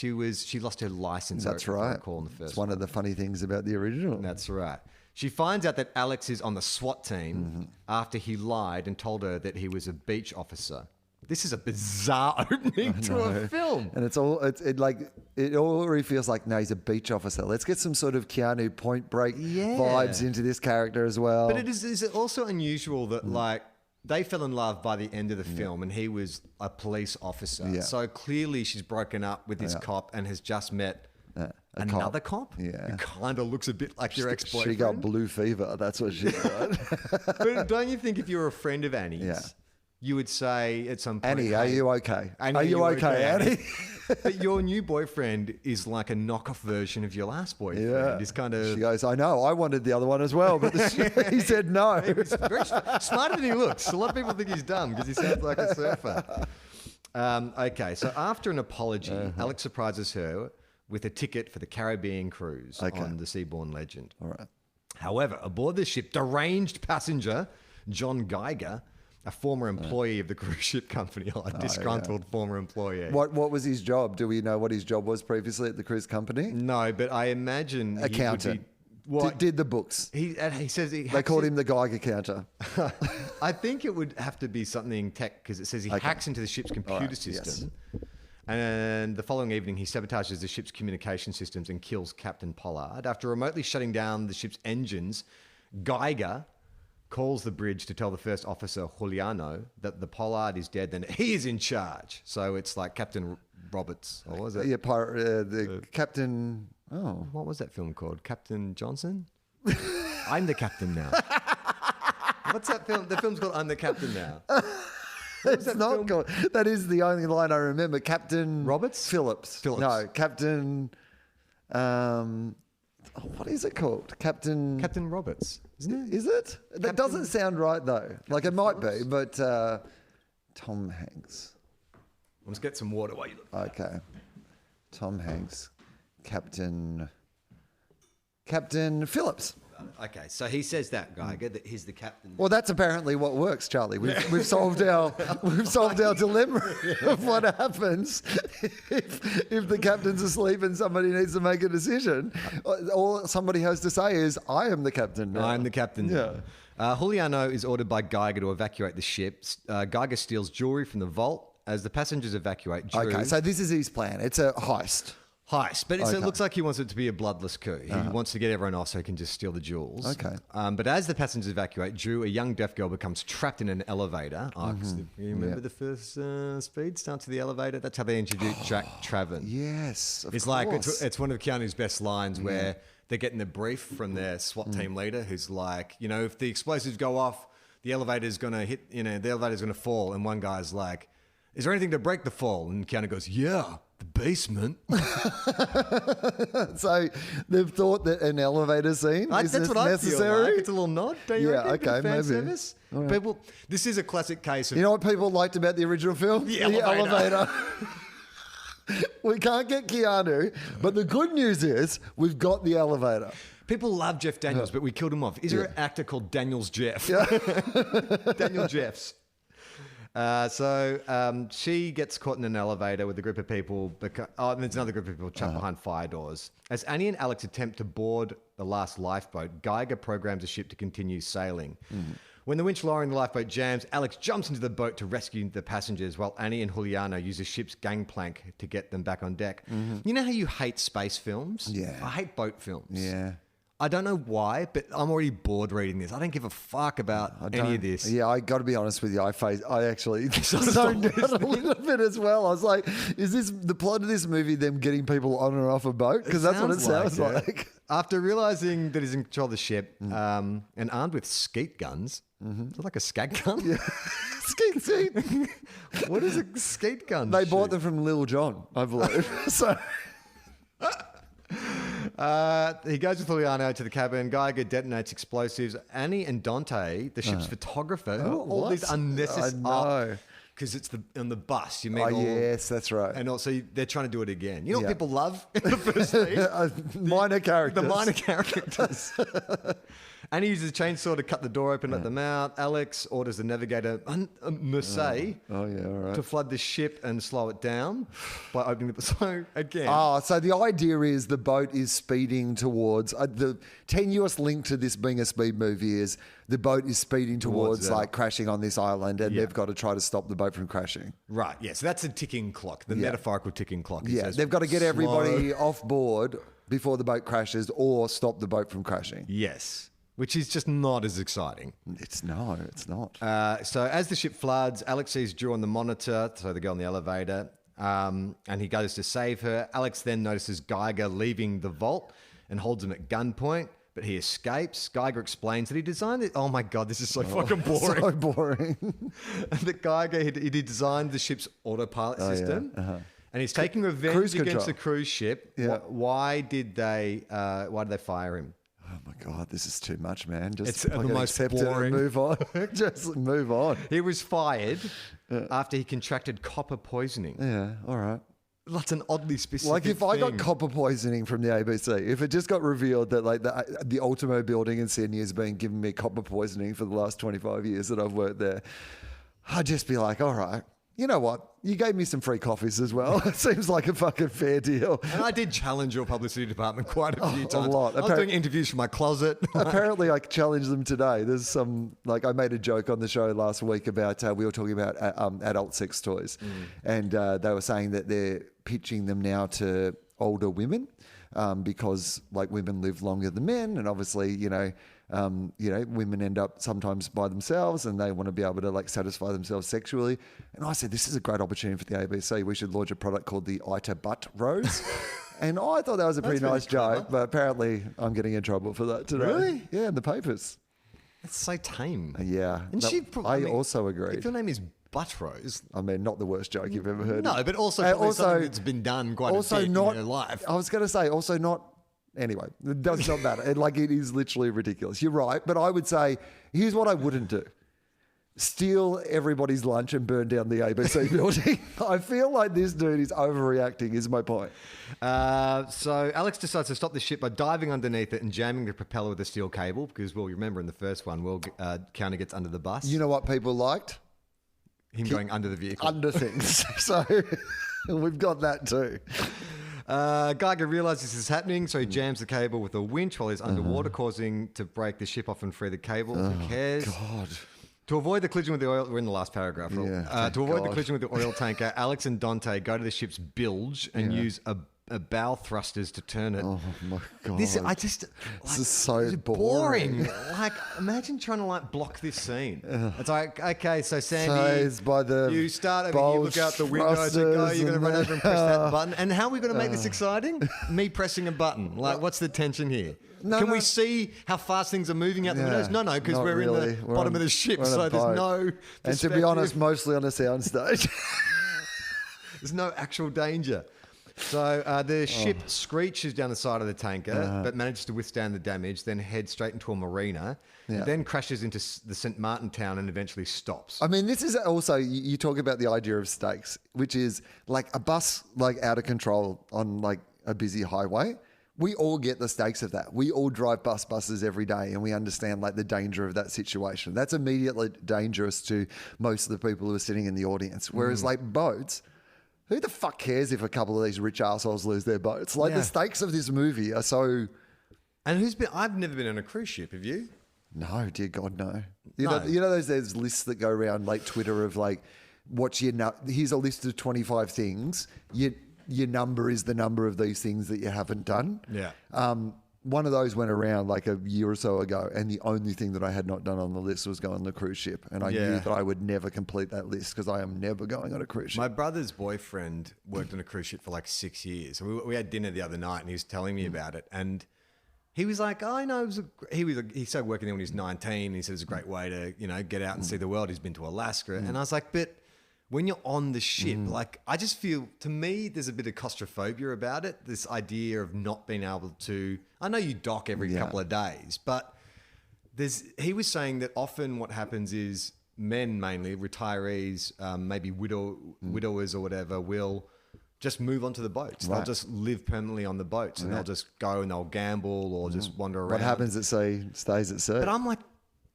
she lost her license. That's I right. recall in the first It's one of the funny things about the original. That's right. She finds out that Alex is on the SWAT team Mm-hmm. after he lied and told her that he was a beach officer. This is a bizarre opening to a film. And it already feels like, no, he's a beach officer. Let's get some sort of Keanu Point Break vibes into this character as well. But is it also unusual that like they fell in love by the end of the film and he was a police officer. Yeah. So clearly she's broken up with this cop and has just met another cop who kind of looks a bit like your ex-boyfriend. She got blue fever. That's what she got. But don't you think if you were a friend of Annie's, you would say at some point, Annie, are you okay? Annie, are you okay, Annie? But your new boyfriend is like a knockoff version of your last boyfriend. Yeah. He's kind of... She goes, I know, I wanted the other one as well, but he said no. He's very smarter than he looks. A lot of people think he's dumb because he sounds like a surfer. Okay, so after an apology, Alex surprises her with a ticket for the Caribbean cruise on the Seabourn Legend. All right. However, aboard the ship, deranged passenger John Geiger, a former employee of the cruise ship company, a disgruntled former employee. What was his job? Do we know what his job was previously at the cruise company? No, but I imagine Accountant. He would be, Did the books. he says They called him the Geiger counter. I think it would have to be something tech because it says he hacks into the ship's computer system. Yes. And the following evening, he sabotages the ship's communication systems and kills Captain Pollard. After remotely shutting down the ship's engines, Geiger calls the bridge to tell the first officer, Juliano, that the Pollard is dead, then he is in charge. So it's like Captain Roberts. Or what was it? Yeah, the Captain... Oh. What was that film called? Captain Johnson? I'm the captain now. What's that film? The film's called I'm the Captain Now. It's not called... That is the only line I remember. Captain... Roberts? Phillips. No, Captain... what is it called? Captain Roberts, isn't it? Is it? That doesn't sound right though. Like it might be, but Tom Hanks. Let's get some water while you look. Okay. Tom Hanks. Captain Phillips. Okay, so he says that, Geiger, that he's the captain. Well, that's apparently what works, Charlie. We've solved our dilemma of what happens if the captain's asleep and somebody needs to make a decision. All somebody has to say is, "I am the captain now." I'm the captain. Yeah. Juliano is ordered by Geiger to evacuate the ship. Geiger steals jewelry from the vault as the passengers evacuate. Drew, Okay, so this is his plan. It's a heist. But it looks like he wants it to be a bloodless coup. He wants to get everyone off so he can just steal the jewels. Okay. But as the passengers evacuate, Drew, a young deaf girl, becomes trapped in an elevator. You remember the first Speed starts with the elevator? That's how they introduced Jack Traven. Yes, of It's course. like it's one of Keanu's best lines where they're getting the brief from their SWAT team leader, who's like, if the explosives go off, the elevator's gonna hit. The elevator's gonna fall, and one guy's like, "Is there anything to break the fall?" And Keanu goes, "Yeah, the basement." So they've thought that an elevator scene is that's what I feel necessary. like. It's a little nod. Don't you reckon? Okay, Fan maybe. service? All right. People, this is a classic case of. You know what people liked about the original film? The elevator. We can't get Keanu, but the good news is we've got the elevator. People love Jeff Daniels, but we killed him off. Is there an actor called Daniels Jeff? Yeah. Daniel Jeffs. She gets caught in an elevator with a group of people. And there's another group of people trapped behind fire doors. As Annie and Alex attempt to board the last lifeboat, Geiger programs the ship to continue sailing. When the winch lowering the lifeboat jams, Alex jumps into the boat to rescue the passengers, while Annie and Juliano use the ship's gangplank to get them back on deck. You know how you hate space films? Yeah. I hate boat films. Yeah. I don't know why, but I'm already bored reading this. I don't give a fuck about any of this. Yeah, I got to be honest with you. I actually zoned out a little bit as well. I was like, is this the plot of this movie them getting people on and off a boat? Because that's what it sounds like. After realizing that he's in control of the ship and armed with skeet guns, is it like a skag gun? Yeah. Skeet. What is a skeet gun? They bought them from Lil Jon, I believe. So... he goes with Juliano to the cabin. Geiger detonates explosives. Annie and Dante, the ship's photographer, all these unnecessary. I know. Because it's on the bus. You meet yes, that's right. And also, they're trying to do it again. You know what people love in the first scene? Minor characters. The minor characters. Annie uses a chainsaw to cut the door open, let them out. Alex orders the navigator, Mercedes, to flood the ship and slow it down by opening the... So, again... So the idea is the boat is speeding towards... the tenuous link to this being a speed movie is the boat is speeding towards like crashing on this island, and they've got to try to stop the boat from crashing. Right, yeah. So that's a ticking clock, the metaphorical ticking clock. Yeah, they've got to get everybody off board before the boat crashes or stop the boat from crashing. Yes. Which is just not as exciting. It's not. So as the ship floods, Alex sees Drew on the monitor, so they go on the elevator, and he goes to save her. Alex then notices Geiger leaving the vault and holds him at gunpoint, but he escapes. Geiger explains that he designed it. Oh my God, this is so fucking boring. So boring. That Geiger, he designed the ship's autopilot system. And he's taking revenge against the cruise ship. Yeah. Why did they fire him? Oh my God, this is too much, man. It's the most boring. And move on. Just move on. He was fired after he contracted copper poisoning. Yeah, all right. That's an oddly specific Like if thing. I got copper poisoning from the ABC, if it just got revealed that like the Ultimo building in Sydney has been giving me copper poisoning for the last 25 years that I've worked there, I'd just be like, all right. You know what? You gave me some free coffees as well. It seems like a fucking fair deal. And I did challenge your publicity department quite a few times. A lot. I was doing interviews from my closet. Apparently, I challenged them today. There's some, like, I made a joke on the show last week about, we were talking about adult sex toys. And they were saying that they're pitching them now to older women because, like, women live longer than men. And obviously, women end up sometimes by themselves and they want to be able to like satisfy themselves sexually. And I said, this is a great opportunity for the ABC. We should launch a product called the Ita Butt Rose. And I thought that was a pretty nice joke, but apparently I'm getting in trouble for that today. Really? Yeah, in the papers. That's so tame. Yeah. And I also agree. If your name is Butt Rose. I mean, not the worst joke you've ever heard. No, but also something that's been done quite a bit in your life. I was going to say, also not... Anyway, it does not matter. It is literally ridiculous. You're right. But I would say, here's what I wouldn't do. Steal everybody's lunch and burn down the ABC building. I feel like this dude is overreacting, is my point. So Alex decides to stop the ship by diving underneath it and jamming the propeller with a steel cable because, well, you remember in the first one, Keanu gets under the bus. You know what people liked? Him going under the vehicle. Under things. So we've got that too. Geiger realizes this is happening, so he jams the cable with a winch while he's underwater, causing to break the ship off and free the cable. Who cares? God. To avoid the collision with the oil, we're in the last paragraph. To avoid the collision with the oil tanker, Alex and Dante go to the ship's bilge and use a bow thrusters to turn it. Oh my God. This is so boring. Like, imagine trying to like block this scene. It's like, okay, so Sandy, it's by the you start over, you look out the window, it's like, oh, you're going to run over and press that button. And how are we going to make this exciting? Me pressing a button. Like, what's the tension here? Can we see how fast things are moving out the windows? No, because we're in the bottom of the ship, so there's no perspective. And to be honest, mostly on a soundstage. There's no actual danger. So the ship screeches down the side of the tanker, but manages to withstand the damage, then heads straight into a marina, then crashes into the St. Martin town and eventually stops. I mean, this is also, you talk about the idea of stakes, which is like a bus like out of control on like a busy highway we all get the stakes of that. We all drive buses every day, and we understand like the danger of that situation. That's immediately dangerous to most of the people who are sitting in the audience. Whereas like boats, who the fuck cares if a couple of these rich assholes lose their boats? Like the stakes of this movie are so. And I've never been on a cruise ship. Have you? No, dear God, no. You know there's lists that go around like Twitter of like, what's your here's a list of 25 things. Your number is the number of these things that you haven't done. Yeah. One of those went around like a year or so ago, and the only thing that I had not done on the list was go on the cruise ship. And I knew that I would never complete that list because I am never going on a cruise ship. My brother's boyfriend worked on a cruise ship for like 6 years. We had dinner the other night, and he was telling me about it. And he was like, "Oh, I know." He started working there when he was 19. And he said it was a great way to get out and see the world. He's been to Alaska, and I was like, "But when you're on the ship, like I just feel, to me, there's a bit of claustrophobia about it. This idea of not being able to. I know you dock every couple of days, but he was saying that often what happens is men, mainly retirees, maybe widowers or whatever, will just move onto the boats. Right. They'll just live permanently on the boats, and they'll just go and they'll gamble or just wander around. What happens at sea stays at sea. But I'm like,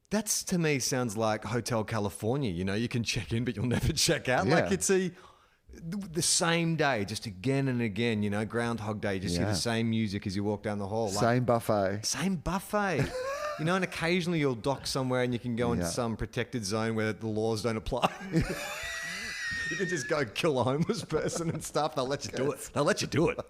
that's, to me, sounds like Hotel California. You can check in, but you'll never check out. Like it's the same day, just again and again. Groundhog Day. Just hear the same music as you walk down the hall. Same buffet. Same buffet. And occasionally you'll dock somewhere and you can go into some protected zone where the laws don't apply. You can just go kill a homeless person and stuff. They'll let you do it. They'll let you do it.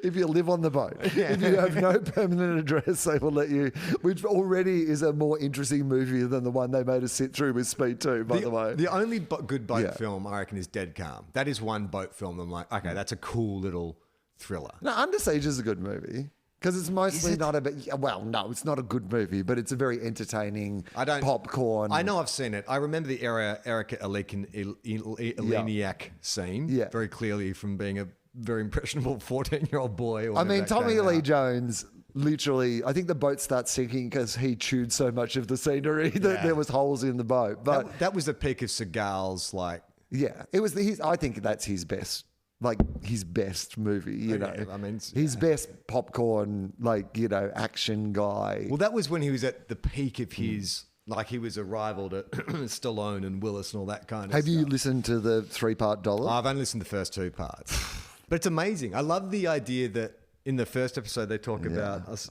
If you live on the boat. If you have no permanent address, they will let you, which already is a more interesting movie than the one they made us sit through with Speed 2, by the way. The only good boat film, I reckon, is Dead Calm. That is one boat film I'm like, okay, that's a cool little thriller. No, Under Siege is a good movie. Because it's mostly not a bit. Well, no, it's not a good movie, but it's a very entertaining popcorn. I know I've seen it. I remember the Erica Eleniak scene very clearly from being a very impressionable 14-year-old boy. I mean, Tommy Lee Jones literally, I think the boat starts sinking because he chewed so much of the scenery that there was holes in the boat. But that was the peak of Seagal's, like. Yeah, it was. I think that's his best. Like his best movie, I mean, his best popcorn, action guy. Well, that was when he was at the peak of his, like he was a rival to Stallone and Willis and all that kind of stuff. Have you listened to the 3-part dollar? I've only listened to the first 2 parts. But it's amazing. I love the idea that in the first episode they talk about us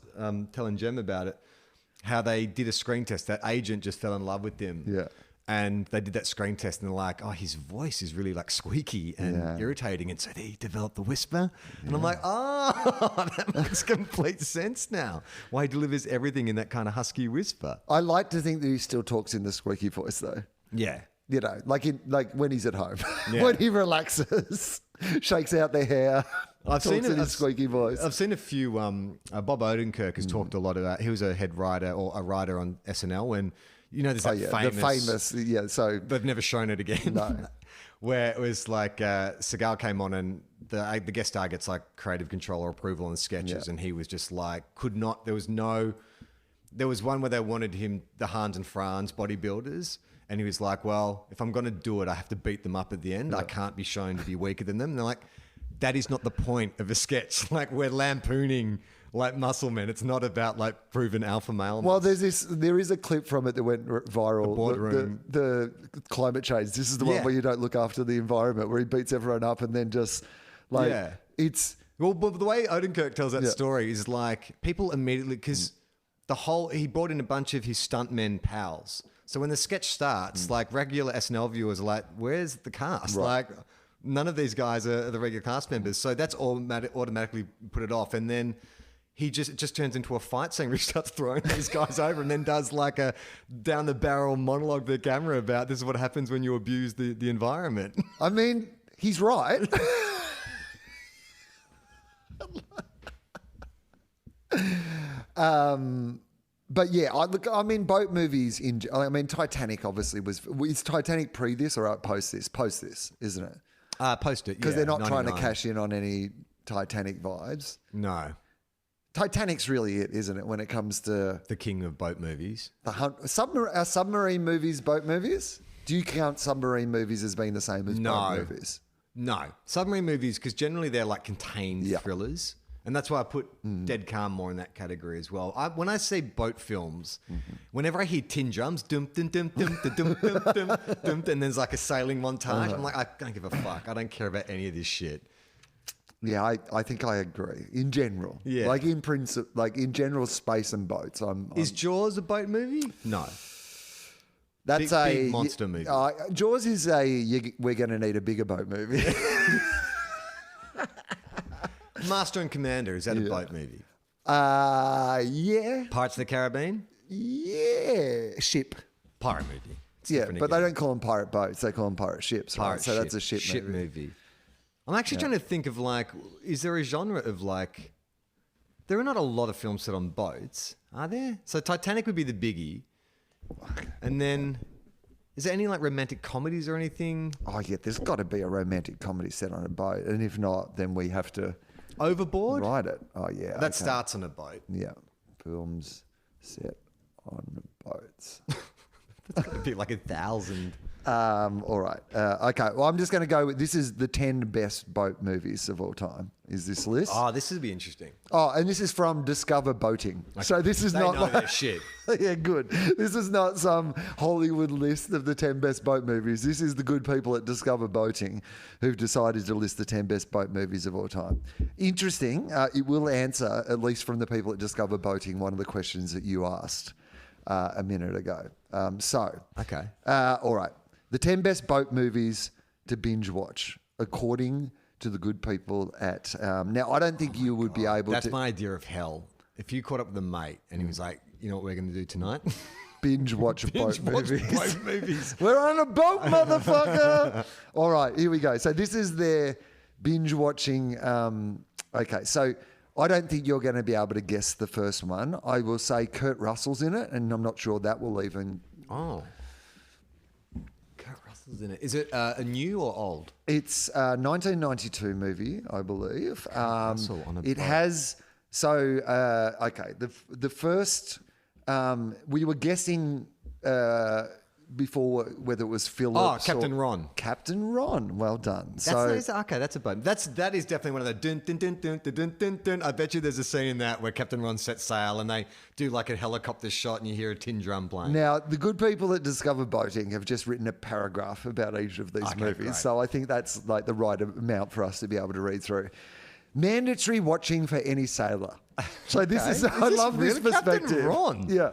telling Jem about it, how they did a screen test. That agent just fell in love with him. Yeah. And they did that screen test and they're like, oh, his voice is really like squeaky and irritating. And so they developed the whisper. And I'm like, oh, that makes complete sense now. Why he delivers everything in that kind of husky whisper. I like to think that he still talks in the squeaky voice though. Yeah. Like when he's at home, when he relaxes, shakes out their hair. I've seen it in his squeaky voice. I've seen a few. Bob Odenkirk has talked a lot about. He was a head writer or a writer on SNL when. There's that famous... so... They've never shown it again. No. Where it was like Seagal came on and the guest star gets like creative control or approval on sketches and he was just like, there was one where they wanted him, the Hans and Franz bodybuilders, and he was like, well, if I'm going to do it, I have to beat them up at the end. I can't be shown to be weaker than them. And they're like, that is not the point of a sketch. Like we're lampooning... like muscle men. It's not about like proven alpha male. Well, there is a clip from it that went viral. The boardroom. The climate change. This is the one where you don't look after the environment, where he beats everyone up and then just like it's. Well, but the way Odenkirk tells that story is like people immediately, because he brought in a bunch of his stuntmen pals. So when the sketch starts, like regular SNL viewers are like, where's the cast? Right. Like none of these guys are the regular cast members. So that's automatically put it off. And then it just turns into a fight scene where he starts throwing these guys over and then does like a down the barrel monologue to the camera about this is what happens when you abuse the environment. I mean, he's right. But yeah, boat movies Titanic obviously is Titanic pre this or post this? Post this, isn't it? Post it, because they're not trying to cash in on any Titanic vibes. No. Titanic's really it, isn't it, when it comes to... the king of boat movies. Are submarine movies boat movies? Do you count submarine movies as being the same as boat movies? No. Submarine movies, because generally they're like contained thrillers. And that's why I put Dead Calm more in that category as well. When I see boat films, whenever I hear tin drums, dum dum dum dum dum dum dum dum, dum, and there's like a sailing montage, I'm like, I don't give a fuck. I don't care about any of this shit. Yeah, I think I agree. In general, Yeah. like in principle, like in general, space and boats. Is Jaws a boat movie? No. That's big monster movie. Jaws is we're going to need a bigger boat movie. Master and Commander, is that a boat movie? Yeah. Pirates of the Caribbean? Yeah. Ship. Pirate movie. It's Yeah, different but they again. don't call them pirate boats. They call them pirate ships, right? Pirate So that's a ship movie. movie. I'm actually trying to think of like, is there a genre of like, there are not a lot of films set on boats, are there? So Titanic would be the biggie. And then, is there any like romantic comedies or anything? Oh, yeah, there's got to be a romantic comedy set on a boat. And if not, then we have to Overboard? write it. Oh, yeah. That starts on a boat. Yeah. Films set on boats. That's going to be like 1,000. All right. Okay. Well, I'm just going to go with this is the 10 best boat movies of all time. Is this list? Oh, this would be interesting. Oh, and this is from Discover Boating. So this is They not know like, their shit. yeah, good. This is not some Hollywood list of the 10 best boat movies. This is the good people at Discover Boating who've decided to list the 10 best boat movies of all time. Interesting. It will answer, at least from the people at Discover Boating, one of the questions that you asked a minute ago. Okay. All right. The 10 best boat movies to binge watch, according to the good people at... now, I don't think you would be able That's to my idea of hell. If you caught up with a mate and he was like, you know what we're going to do tonight? binge watch boat Watch movies. boat movies. We're on a boat, motherfucker. All right, here we go. So this is their binge watching. Okay, so I don't think you're going to be able to guess the first one. I will say Kurt Russell's in it, and I'm not sure that will even... Oh. Kurt Russell's in it. Is it a new or old? It's a 1992 movie, I believe. Russell on a it boat. has... So, okay, the first... we were guessing before whether it was Phillips Captain or- Ron. Captain Ron, well done. That's a boat. That is definitely one of the dun dun dun dun dun dun dun dun. I bet you there's a scene in that where Captain Ron sets sail and they do like a helicopter shot and you hear a tin drum playing. Now, the good people at Discover Boating have just written a paragraph about each of these Okay, movies. great. So I think that's like the right amount for us to be able to read through. Mandatory watching for any sailor. So this Okay. is, Is I this love this really Captain perspective. Ron? Yeah.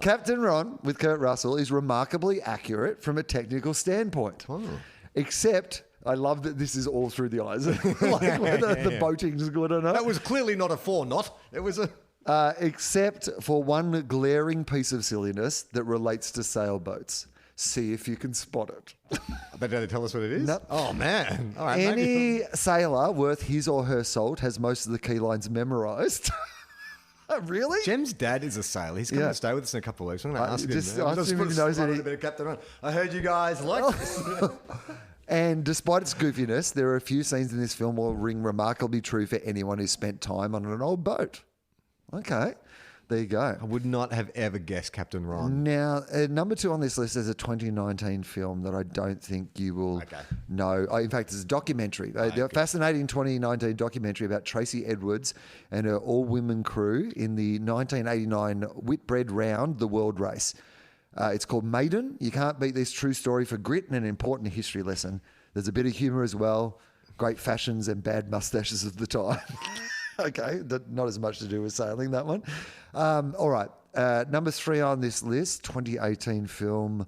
Captain Ron with Kurt Russell is remarkably accurate from a technical standpoint. Oh. Except, I love that this is all through the eyes. Like whether the boating's good or not. That was clearly not a 4-knot. It was a... Except for one glaring piece of silliness that relates to sailboats. See if you can spot it. But did they tell us what it is? No. Oh, man. All right. Any sailor worth his or her salt has most of the key lines memorised. Really? Jem's dad is a sailor. He's coming Yeah. to stay with us in a couple of weeks. I'm going to ask him. just man. ask Just him put if a he knows slide any- on a bit of Captain Ron. I heard you guys like this. And despite its goofiness, there are a few scenes in this film that will ring remarkably true for anyone who spent time on an old boat. Okay, there you go. I would not have ever guessed Captain Ron. Now, number 2 on this list is a 2019 film that I don't think you will know. In fact, it's a documentary. A fascinating 2019 documentary about Tracy Edwards and her all-women crew in the 1989 Whitbread Round, the world race. It's called Maiden. You can't beat this true story for grit and an important history lesson. There's a bit of humour as well, great fashions and bad mustaches of the time. Okay, not as much to do with sailing, that one. All right, number 3 on this list, 2018 film,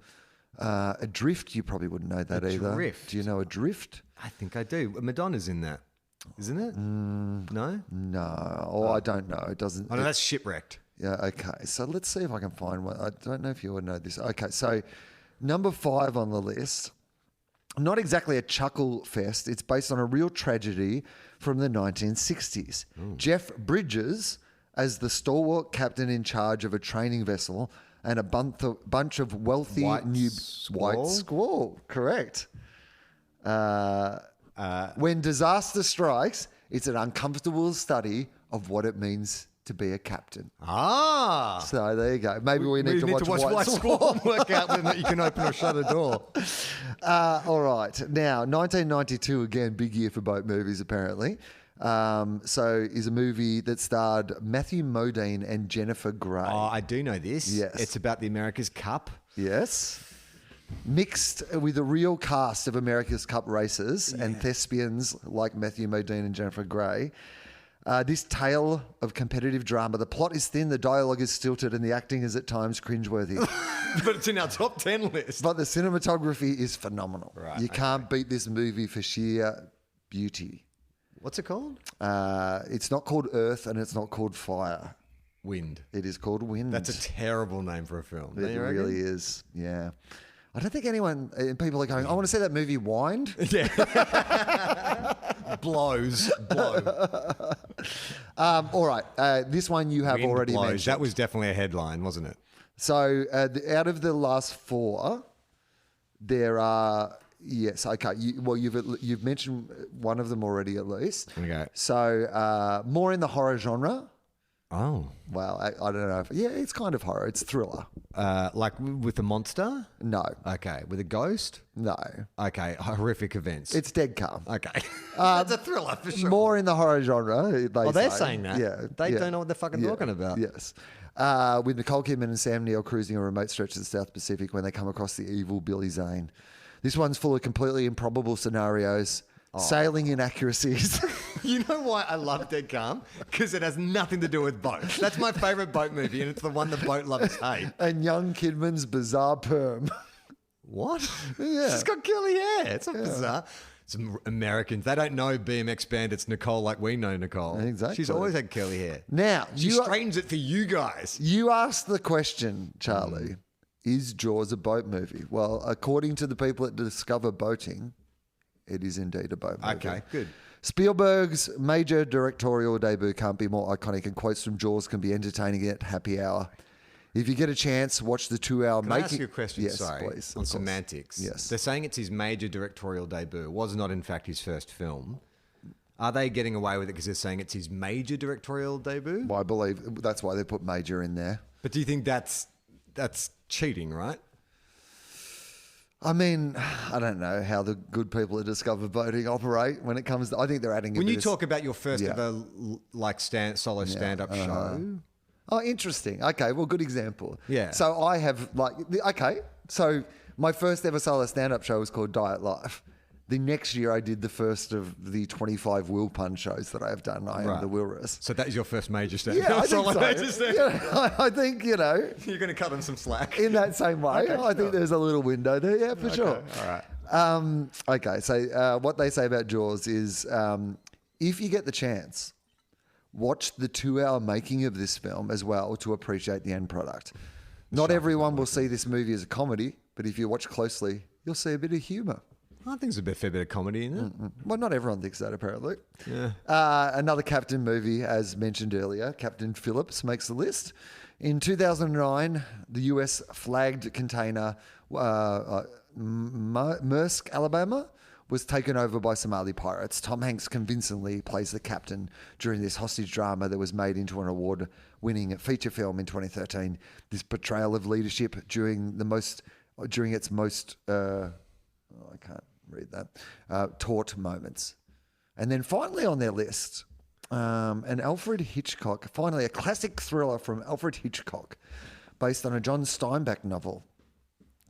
Adrift. You probably wouldn't know that either. Adrift. Do you know Adrift? I think I do. Madonna's in that, isn't it? No? No, I don't know. It doesn't. Oh, no, that's Shipwrecked. Yeah, okay. So let's see if I can find one. I don't know if you would know this. Okay, so number 5 on the list, not exactly a chuckle fest. It's based on a real tragedy from the 1960s. Jeff Bridges as the stalwart captain in charge of a training vessel and a bunch of wealthy White White Squall, correct. When disaster strikes, it's an uncomfortable study of what it means to be a captain. Ah. So there you go. Maybe we need to watch White Squall. and work out whether you can open or shut a door. All right. Now, 1992, again, big year for boat movies, apparently. Is a movie that starred Matthew Modine and Jennifer Grey. Oh, I do know this. Yes. It's about the America's Cup. Yes. Mixed with a real cast of America's Cup racers and thespians like Matthew Modine and Jennifer Grey. This tale of competitive drama, the plot is thin, the dialogue is stilted, and the acting is at times cringeworthy. But it's in our top 10 list. But the cinematography is phenomenal. Right, You can't beat this movie for sheer beauty. What's it called? It's not called Earth and it's not called Fire. Wind. It is called Wind. That's a terrible name for a film. It really is, yeah. I don't think people are going, I want to see that movie Wind. Yeah. Blow. All right. This one you have Wind already blows. mentioned. That was definitely a headline, wasn't it? So out of the last four, there are... Yes, okay. You've mentioned one of them already at least. Okay. So more in the horror genre. Oh. Well, I don't know. It's kind of horror. It's thriller. Like with a monster? No. Okay. With a ghost? No. Okay. Horrific events. It's Dead Calm. Okay. That's a thriller for sure. More in the horror genre. They're saying that. Yeah. They don't know what they're fucking talking about. Yes. With Nicole Kidman and Sam Neill cruising a remote stretch of the South Pacific when they come across the evil Billy Zane. This one's full of completely improbable scenarios, sailing inaccuracies. You know why I love Dead Calm? Because it has nothing to do with boats. That's my favourite boat movie, and it's the one the boat lovers hate. And young Kidman's bizarre perm. What? Yeah. She's got curly hair. It's not bizarre. Some Americans, they don't know BMX Bandits Nicole like we know Nicole. Exactly. She's always had curly hair. Now, She straightens it for you guys. You asked the question, Charlie, is Jaws a boat movie? Well, according to the people at Discover Boating, it is indeed a boat movie. Okay, good. Spielberg's major directorial debut can't be more iconic, and quotes from Jaws can be entertaining at happy hour. If you get a chance, watch the 2-hour Can making... I ask you a question? Yes, Sorry, please. on semantics. Yes. They're saying it's his major directorial debut. It was not, in fact, his first film. Are they getting away with it because they're saying it's his major directorial debut? Well, I believe that's why they put major in there. But do you think that's cheating, right? I mean, I don't know how the good people at Discover Boating operate when it comes to... I think they're adding... When you talk about your first ever solo stand-up show... Oh, interesting. Okay, well, good example. Yeah. So I have so my first ever solo stand-up show was called Diet Life. The next year I did the first of the 25 Will Pun shows that I have done. I am the Wilrus. So that is your first major stand-up? Yeah, I think so. Major stand-up. I think, You're going to cut them some slack. in that same way, I think there's a little window there, yeah, for sure. All right. Okay, so what they say about Jaws is if you get the chance, watch the 2-hour making of this film as well to appreciate the end product. Not everyone will see this movie as a comedy, but if you watch closely, you'll see a bit of humour. I think there's a fair bit of comedy in it. Well, not everyone thinks that, apparently. Yeah. Another Captain movie, as mentioned earlier, Captain Phillips makes the list. In 2009, the US flagged container Maersk, Alabama, was taken over by Somali pirates. Tom Hanks convincingly plays the captain during this hostage drama that was made into an award-winning feature film in 2013. This portrayal of leadership during its most I can't read that taut moments. And then finally on their list, an Alfred Hitchcock, finally a classic thriller from Alfred Hitchcock, based on a John Steinbeck novel.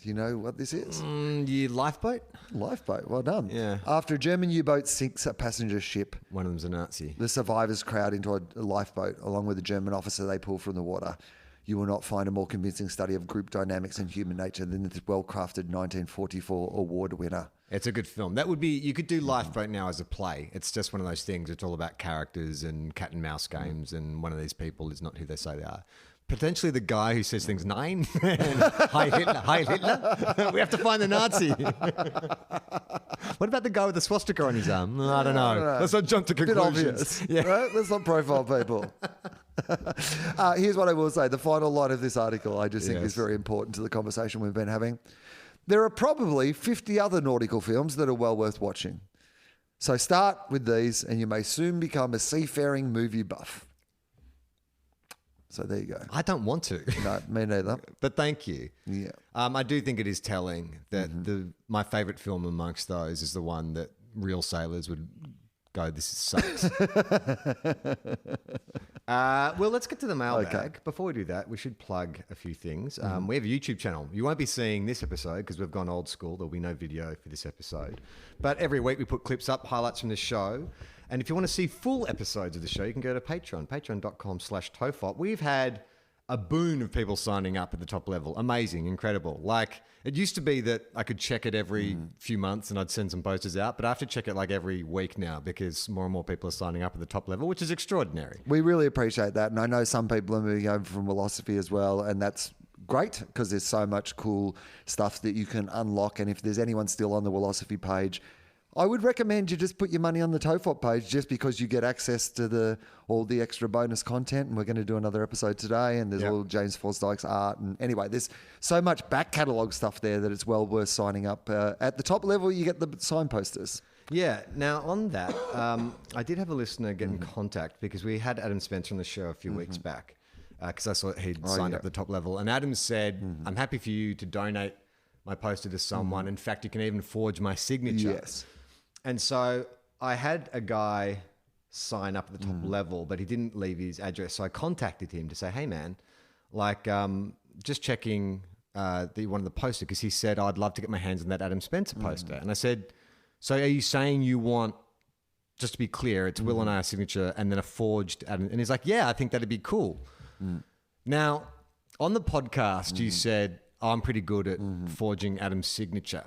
Do you know what this is? Lifeboat? Lifeboat, well done. Yeah. After a German U-boat sinks a passenger ship, One of them's a Nazi. the survivors crowd into a lifeboat along with a German officer they pull from the water. You will not find a more convincing study of group dynamics and human nature than this well-crafted 1944 award winner. It's a good film. That would be, you could do Lifeboat now as a play. It's just one of those things. It's all about characters and cat and mouse games, and one of these people is not who they say they are. Potentially the guy who says things nine. Hi Hitler. We have to find the Nazi. What about the guy with the swastika on his arm? I don't know. Let's not jump to Bit conclusions. obvious, right? Let's not profile people. Here's what I will say. The final line of this article I just think is very important to the conversation we've been having. There are probably 50 other nautical films that are well worth watching. So start with these and you may soon become a seafaring movie buff. So there you go. I don't want to. No, me neither. But thank you. Yeah. I do think it is telling that my favourite film amongst those is the one that real sailors would go, this sucks. Well, let's get to the mailbag. Okay. Before we do that, we should plug a few things. We have a YouTube channel. You won't be seeing this episode because we've gone old school. There'll be no video for this episode. But every week we put clips up, highlights from the show. And if you want to see full episodes of the show, you can go to Patreon, patreon.com/TOFOP. We've had a boon of people signing up at the top level. Amazing, incredible. Like, it used to be that I could check it every few months and I'd send some posters out, but I have to check it like every week now because more and more people are signing up at the top level, which is extraordinary. We really appreciate that. And I know some people are moving over from philosophy as well. And that's great because there's so much cool stuff that you can unlock. And if there's anyone still on the philosophy page, I would recommend you just put your money on the TOFOP page just because you get access to all the extra bonus content. And we're going to do another episode today. And there's all James Forsyth's art. And anyway, there's so much back catalogue stuff there that it's well worth signing up. At the top level, you get the sign posters. Yeah. Now, on that, I did have a listener get in contact because we had Adam Spencer on the show a few weeks back because I saw he'd signed up at the top level. And Adam said, I'm happy for you to donate my poster to someone. In fact, you can even forge my signature. Yes. And so I had a guy sign up at the top level, but he didn't leave his address. So I contacted him to say, hey, man, like just checking that you wanted the poster because he said, I'd love to get my hands on that Adam Spencer poster. And I said, so are you saying you want, just to be clear, it's Will and I signature and then a forged Adam? And he's like, yeah, I think that'd be cool. Now, on the podcast, you said, I'm pretty good at forging Adam's signature.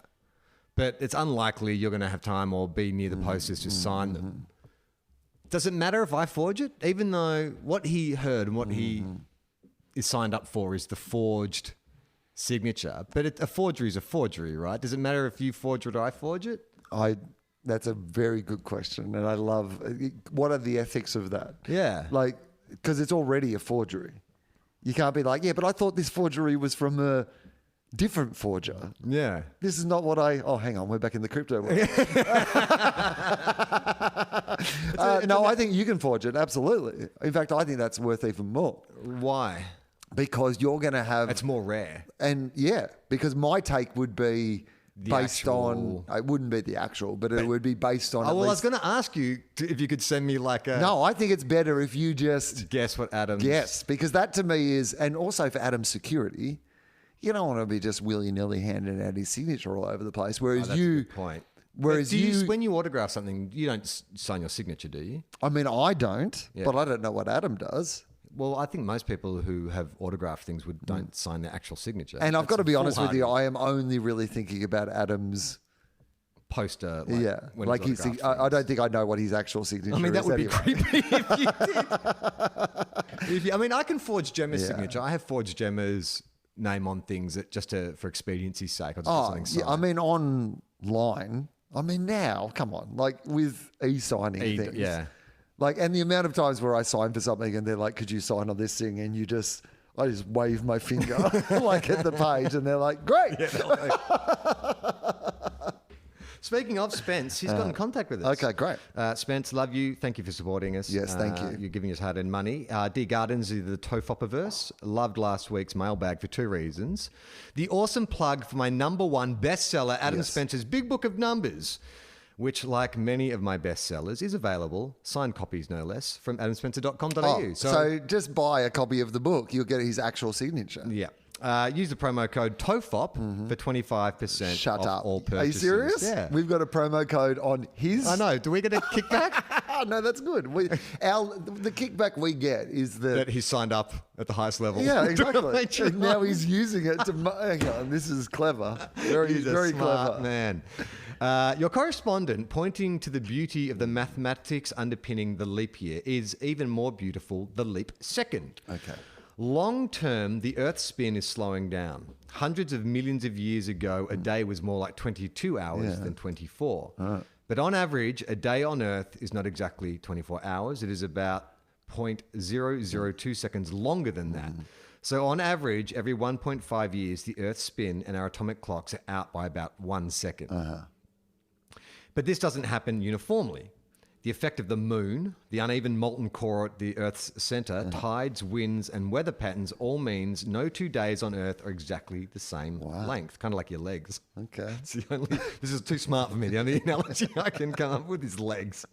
But it's unlikely you're going to have time or be near the posters to sign them. Does it matter if I forge it? Even though what he heard and what he is signed up for is the forged signature. But a forgery is a forgery, right? Does it matter if you forge it or I forge it? That's a very good question. And I love, what are the ethics of that? Yeah. Like, because it's already a forgery. You can't be like, yeah, but I thought this forgery was from a different forger. Yeah. This is not what oh, hang on, we're back in the crypto world. No, I think you can forge it, absolutely. In fact, I think that's worth even more. Why? Because you're going to have... It's more rare. And yeah, because my take would be based on... It wouldn't be the actual, but it would be based on... Oh, well, I was going to ask you if you could send me like a... No, I think it's better if you just... Guess what Adam's... Yes, because that to me is... And also for Adam's security... You don't want to be just willy-nilly handing out his signature all over the place. Whereas that's a good point. Whereas when you autograph something, you don't sign your signature, do you? I mean, I don't, but I don't know what Adam does. Well, I think most people who have autographed things don't sign their actual signature. And I've got to be honest with you, I am only really thinking about Adam's poster. Like I don't think I know what his actual signature is. I mean, that would be creepy if you did. I mean, I can forge Gemma's signature. I have forged Gemma's name on things that just for expediency's sake. I'll just put something signed. I mean, online. I mean, now, come on, like with e-signing things. Yeah. Like, and the amount of times where I sign for something and they're like, could you sign on this thing? And I just wave my finger like at the page and they're like, great. Speaking of Spence, he's got in contact with us. Okay, great. Spence, love you. Thank you for supporting us. Yes, thank you. You're giving us hard-earned money. Dear Gardens, the TOFOP-averse. Loved last week's mailbag for two reasons. The awesome plug for my #1 bestseller, Adam Spencer's Big Book of Numbers, which, like many of my bestsellers, is available, signed copies no less, from adamspencer.com.au. So just buy a copy of the book. You'll get his actual signature. Yeah. Use the promo code TOFOP for 25% off all purchases. Are you serious? Yeah. We've got a promo code on his... I know. Do we get a kickback? No, that's good. The kickback we get is that he's signed up at the highest level. Yeah, exactly. And now he's using it to... Hang on, this is clever. Very smart clever. Man. Your correspondent, pointing to the beauty of the mathematics underpinning the leap year, is even more beautiful, the leap second. Okay. Long term, the Earth's spin is slowing down. Hundreds of millions of years ago, a day was more like 22 hours than 24. But on average, a day on Earth is not exactly 24 hours. It is about 0.002 seconds longer than that. So on average, every 1.5 years, the Earth's spin and our atomic clocks are out by about 1 second. But this doesn't happen uniformly. The effect of the moon, the uneven molten core at the Earth's center, tides, winds, and weather patterns all means no 2 days on Earth are exactly the same length, kind of like your legs. Okay. This is too smart for me. The only analogy I can come up with is legs.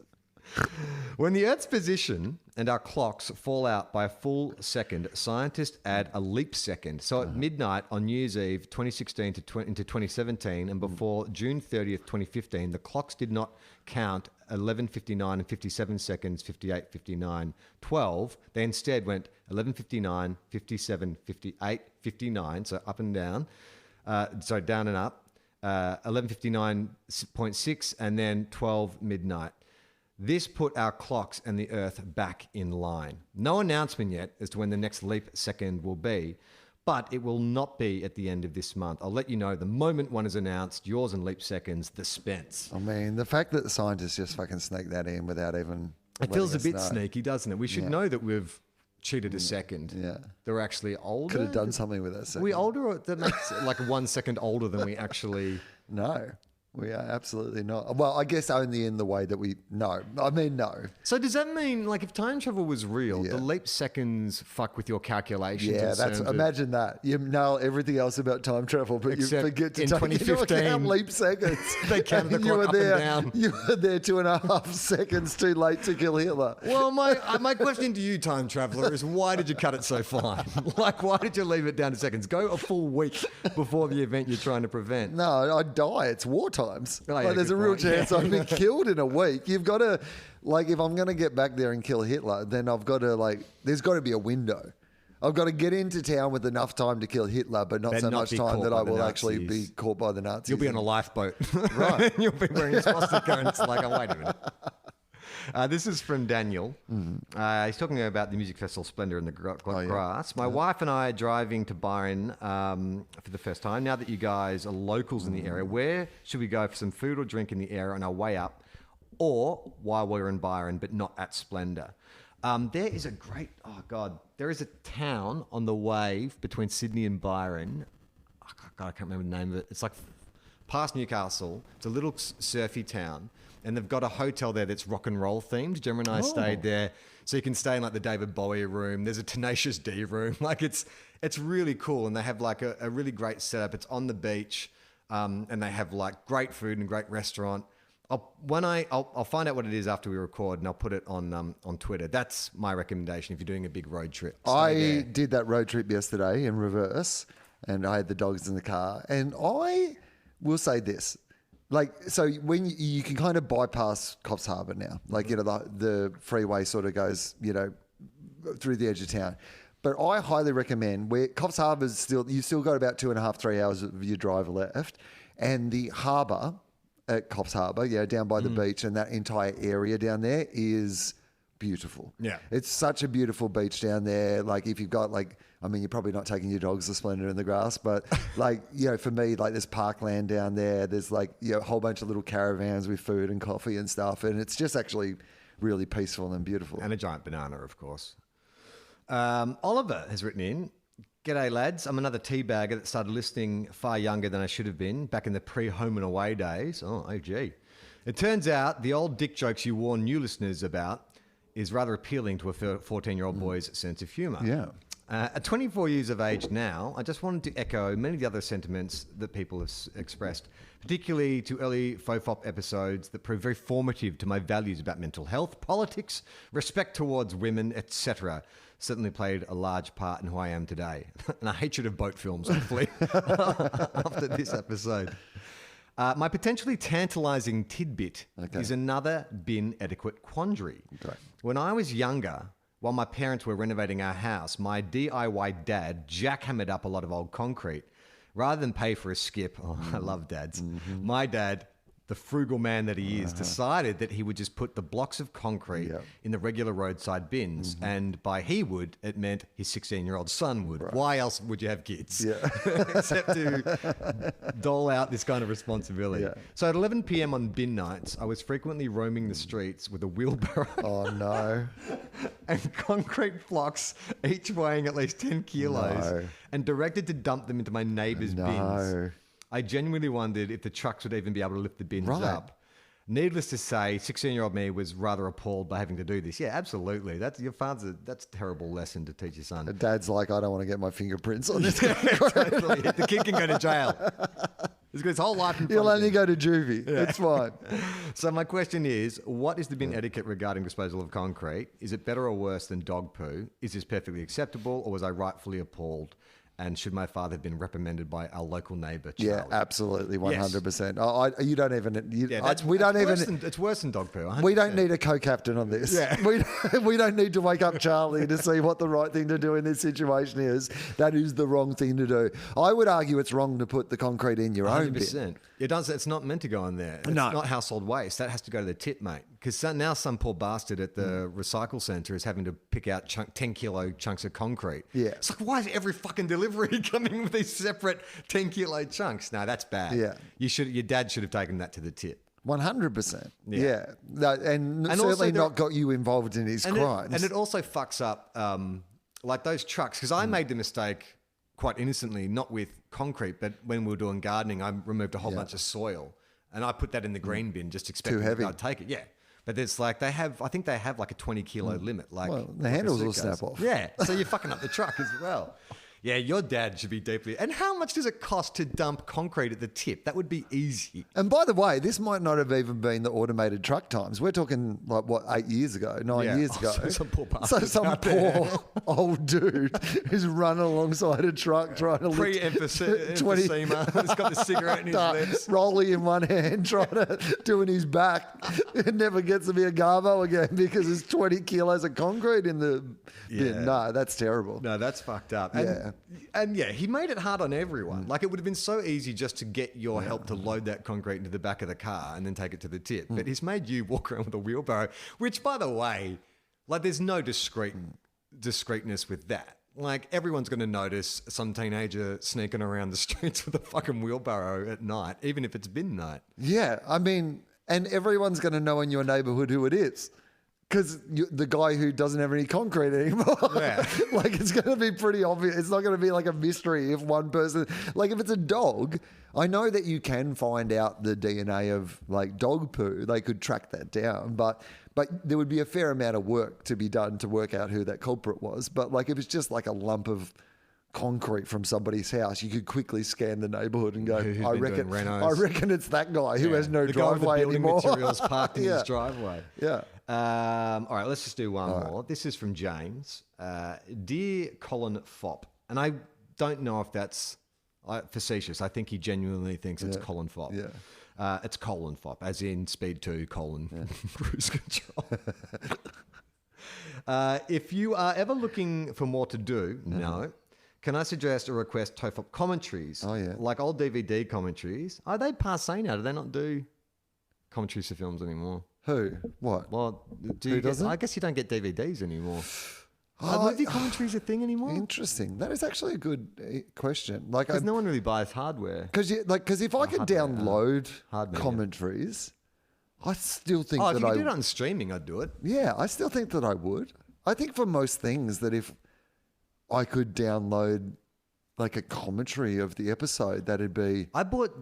When the Earth's position and our clocks fall out by a full second, scientists add a leap second. So at midnight on New Year's Eve 2016 into 2017 and before June 30th, 2015, the clocks did not count 11:59 and 57 seconds, 58, 59, 12. They instead went 11:59, 57, 58, 59, so up and down. So down and up. 11:59.6 and then 12 midnight. This put our clocks and the Earth back in line. No announcement yet as to when the next leap second will be, but it will not be at the end of this month. I'll let you know the moment one is announced. Yours and leap seconds, the Spence. I mean, the fact that the scientists just fucking sneak that in without even... It feels a bit sneaky, doesn't it? We should know that we've cheated a second. Yeah. They're actually older. Could have done something with that second. Are we older? Or that makes like 1 second older than we actually... No. We are absolutely not. Well, I guess only in the way that we know. I mean, no. So does that mean, like, if time travel was real, the leap seconds fuck with your calculations? Yeah, imagine that. You nail everything else about time travel, but you forget to take into account leap seconds. They counted the clock up and down. You were there 2.5 seconds too late to kill Hitler. Well, my question to you, time traveler, is why did you cut it so fine? Like, why did you leave it down to seconds? Go a full week before the event you're trying to prevent. No, I'd die. It's wartime. Oh, yeah, like, there's a real chance I'd be killed in a week. You've got to, like, if I'm going to get back there and kill Hitler, then I've got to, like, there's got to be a window. I've got to get into town with enough time to kill Hitler, but not so much time that I will actually be caught by the Nazis. You'll be on a lifeboat. Right. You'll be wearing a swastika and it's like, oh, wait a minute. This is from Daniel. He's talking about the music festival Splendor in the Grass. My wife and I are driving to Byron for the first time. Now that you guys are locals in the area, where should we go for some food or drink in the area on our way up, or while we're in Byron but not at Splendor? There is a great, there is a town on the way between Sydney and Byron. Oh, God, I can't remember the name of it. It's like past Newcastle. It's a little surfy town. And they've got a hotel there that's rock and roll themed. Gemma and I stayed there. So you can stay in like the David Bowie room. There's a Tenacious D room. Like it's really cool. And they have like a really great setup. It's on the beach. And they have like great food and a great restaurant. I'll find out what it is after we record and I'll put it on Twitter. That's my recommendation if you're doing a big road trip. I did that road trip yesterday in reverse and I had the dogs in the car. And I will say this. Like, so when you can kind of bypass Coffs Harbour now, like, you know, the freeway sort of goes, you know, through the edge of town. But I highly recommend where Coffs Harbour's you've still got about 2.5, 3 hours of your drive left. And the harbour at Coffs Harbour, down by the beach and that entire area down there is beautiful. Yeah. It's such a beautiful beach down there. Like, if you've got you're probably not taking your dogs to Splendor in the Grass, but like, you know, for me, like there's parkland down there. There's like, you know, a whole bunch of little caravans with food and coffee and stuff. And it's just actually really peaceful and beautiful. And a giant banana, of course. Oliver has written in, "G'day lads, I'm another teabagger that started listening far younger than I should have been back in the pre-home and away days." Oh, gee. It turns out the old dick jokes you warn new listeners about is rather appealing to a 14-year-old boy's sense of humour. Yeah. At 24 years of age now, I just wanted to echo many of the other sentiments that people have expressed, particularly to early TOFOP episodes that proved very formative to my values about mental health, politics, respect towards women, etc. Certainly played a large part in who I am today. And a hatred of boat films, hopefully, after this episode. My potentially tantalising tidbit is another bin etiquette quandary. Okay. When I was younger, while my parents were renovating our house, my DIY dad jackhammered up a lot of old concrete. Rather than pay for a skip, I love dads, my dad, the frugal man that he is, decided that he would just put the blocks of concrete in the regular roadside bins. And by he would, it meant his 16-year-old son would. Right. Why else would you have kids? Yeah. Except to dole out this kind of responsibility. Yeah. So at 11 p.m. on bin nights, I was frequently roaming the streets with a wheelbarrow. Oh, no. And concrete blocks, each weighing at least 10 kilos, and directed to dump them into my neighbour's bins. I genuinely wondered if the trucks would even be able to lift the bins up. Needless to say, 16-year-old me was rather appalled by having to do this. Yeah, absolutely. That's a terrible lesson to teach your son. Dad's like, I don't want to get my fingerprints on this. Totally. The kid can go to jail. He's got his whole life in front He'll of only him. go to juvie. It's fine. So my question is, what is the bin etiquette regarding disposal of concrete? Is it better or worse than dog poo? Is this perfectly acceptable, or was I rightfully appalled? And should my father have been reprimanded by our local neighbour, Charlie? Yeah, absolutely, 100%. You don't even. It's worse than dog poo. 100%. We don't need a co-captain on this. Yeah. We don't need to wake up Charlie to see what the right thing to do in this situation is. That is the wrong thing to do. I would argue it's wrong to put the concrete in your own bin. 100%. It does. It's not meant to go in there. It's not household waste. That has to go to the tip, mate. Because now some poor bastard at the recycle centre is having to pick out 10-kilo chunks of concrete. Yeah. It's like, why is every fucking delivery coming with these separate 10-kilo chunks? No, that's bad. Yeah. Your dad should have taken that to the tip. 100%. Yeah. Yeah. No, and certainly also not got you involved in his crimes. And it also fucks up, like those trucks. Because I made the mistake quite innocently, not with concrete, but when we were doing gardening, I removed a whole bunch of soil and I put that in the green bin, just expecting heavy. I'd take it. Yeah. But there's like, I think they have like a 20-kilo limit. Like, Well, the handles will snap off. Yeah. So you're fucking up the truck as well. Yeah, your dad should be deeply. And how much does it cost to dump concrete at the tip? That would be easy. And by the way, this might not have even been the automated truck times. We're talking like, 8 years ago, 9 years ago. So some poor bastard. So some poor old dude who's running alongside a truck trying to Pre-emphysema. He's got the cigarette in his lips. rolling in one hand, trying to do in his back. It never gets to be a garbo again because there's 20 kilos of concrete in the bin. No, that's terrible. No, that's fucked up. Yeah. And yeah, he made it hard on everyone. Like, it would have been so easy just to get your help to load that concrete into the back of the car and then take it to the tip. But he's made you walk around with a wheelbarrow, which, by the way, like, there's no discreetness with that. Like, everyone's going to notice some teenager sneaking around the streets with a fucking wheelbarrow at night, even if it's bin night. Yeah, I mean, and everyone's going to know in your neighbourhood who it is. Because the guy who doesn't have any concrete anymore, like, it's going to be pretty obvious. It's not going to be like a mystery if one person, like, if it's a dog, I know that you can find out the DNA of like dog poo. They could track that down, but there would be a fair amount of work to be done to work out who that culprit was. But like, if it's just like a lump of concrete from somebody's house, you could quickly scan the neighbourhood and go, I reckon it's that guy who has no driveway anymore. Materials parked in his driveway. Yeah. All right, let's just do one more. This is from James. Dear Colin Fop, and I don't know if that's facetious. I think he genuinely thinks it's Colin Fop. Yeah. It's Colin Fop, as in Speed 2, cruise control. If you are ever looking for more to do, can I suggest or request TOFOP commentaries? Oh, yeah. Like old DVD commentaries. Are they passé now? Do they not do commentaries for films anymore? Who? What? Well, I guess you don't get DVDs anymore. Oh, movie commentaries a thing anymore? Interesting. That is actually a good question. Like, Because no one really buys hardware. Because if I could download hardware, commentaries, I still think if that you could do it on streaming, I'd do it. Yeah, I still think that I would. I think for most things that if I could download like a commentary of the episode, that'd be. I bought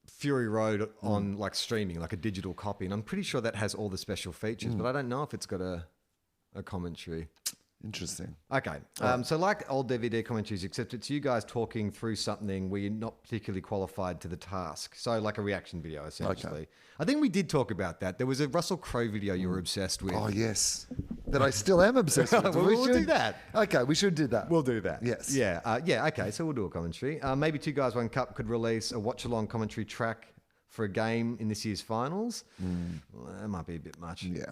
Fury Road on like streaming, like a digital copy, and I'm pretty sure that has all the special features, but I don't know if it's got a commentary. Interesting. Okay. So like old DVD commentaries, except it's you guys talking through something where you're not particularly qualified to the task. So like a reaction video, essentially. Okay. I think we did talk about that. There was a Russell Crowe video you were obsessed with. Oh, yes. That I still am obsessed with. We'll do that. Okay, we should do that. We'll do that. Yes. Yeah. Okay. So we'll do a commentary. Maybe Two Guys One Cup could release a watch-along commentary track for a game in this year's finals. Well, that might be a bit much. Yeah.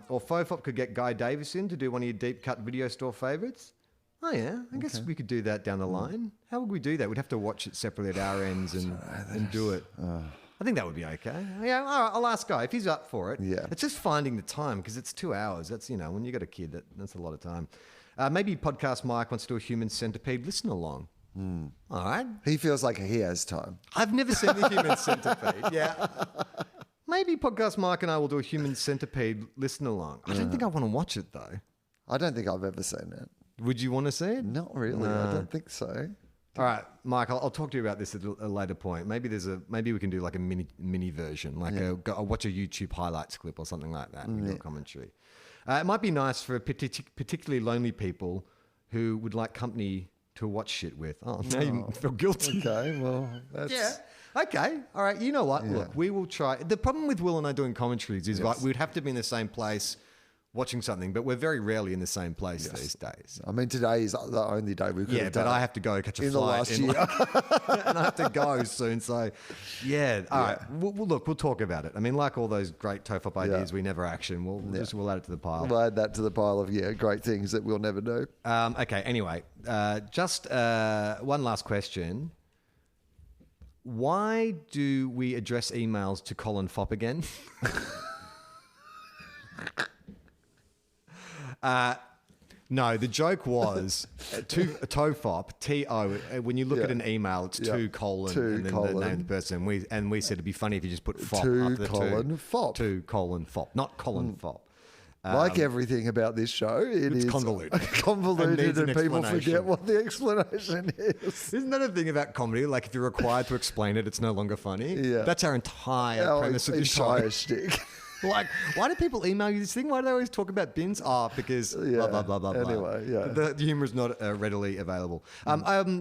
Or FOFOP could get Guy Davis in to do one of your deep cut video store favourites. Oh yeah, I guess we could do that down the line. How would we do that? We'd have to watch it separately at our ends and do it. I think that would be okay. Yeah, all right, I'll ask Guy if he's up for it. Yeah. It's just finding the time because it's 2 hours. That's, when you got a kid, that's a lot of time. Maybe Podcast Mike wants to do a Human Centipede listen along. All right. He feels like he has time. I've never seen the Human Centipede. Yeah. Maybe Podcast Mike and I will do a Human Centipede listen along. I don't think I want to watch it though. I don't think I've ever seen it. Would you want to see it? Not really. I don't think so. All right, Mike, I'll talk to you about this at a later point. Maybe we can do like a mini version, like I'll watch a YouTube highlights clip or something like that and do a commentary. It might be nice for particularly lonely people who would like company to watch shit with. Oh, now you feel guilty. Okay, well, that's... Yeah. Okay. All right. You know what? Yeah. Look, we will try. The problem with Will and I doing commentaries is like we'd have to be in the same place watching something, but we're very rarely in the same place these days. I mean, today is the only day we could have done but I have to go catch a in the flight last year. and I have to go soon. So, all right. We'll talk about it. I mean, like all those great TOFOP ideas we never action, we'll add it to the pile. We'll add that to the pile of great things that we'll never do. Okay. Anyway, just one last question. Why do we address emails to Colin Fopp again? No, the joke was to TOFOP, T-O, when you look at an email, it's to colon and then the name of the person. We said it'd be funny if you just put FOP after the Fopp. To colon Fopp, not Colin Fopp. Like everything about this show, it's convoluted. Convoluted and people explanation. forget what the explanation is. Isn't that a thing about comedy? Like if you're required to explain it, it's no longer funny. Yeah. That's our entire premise of the entire show. shtick. Like, why do people email you this thing? Why do they always talk about bins? Oh, because blah, blah, blah, blah, blah. Anyway, The humour is not readily available.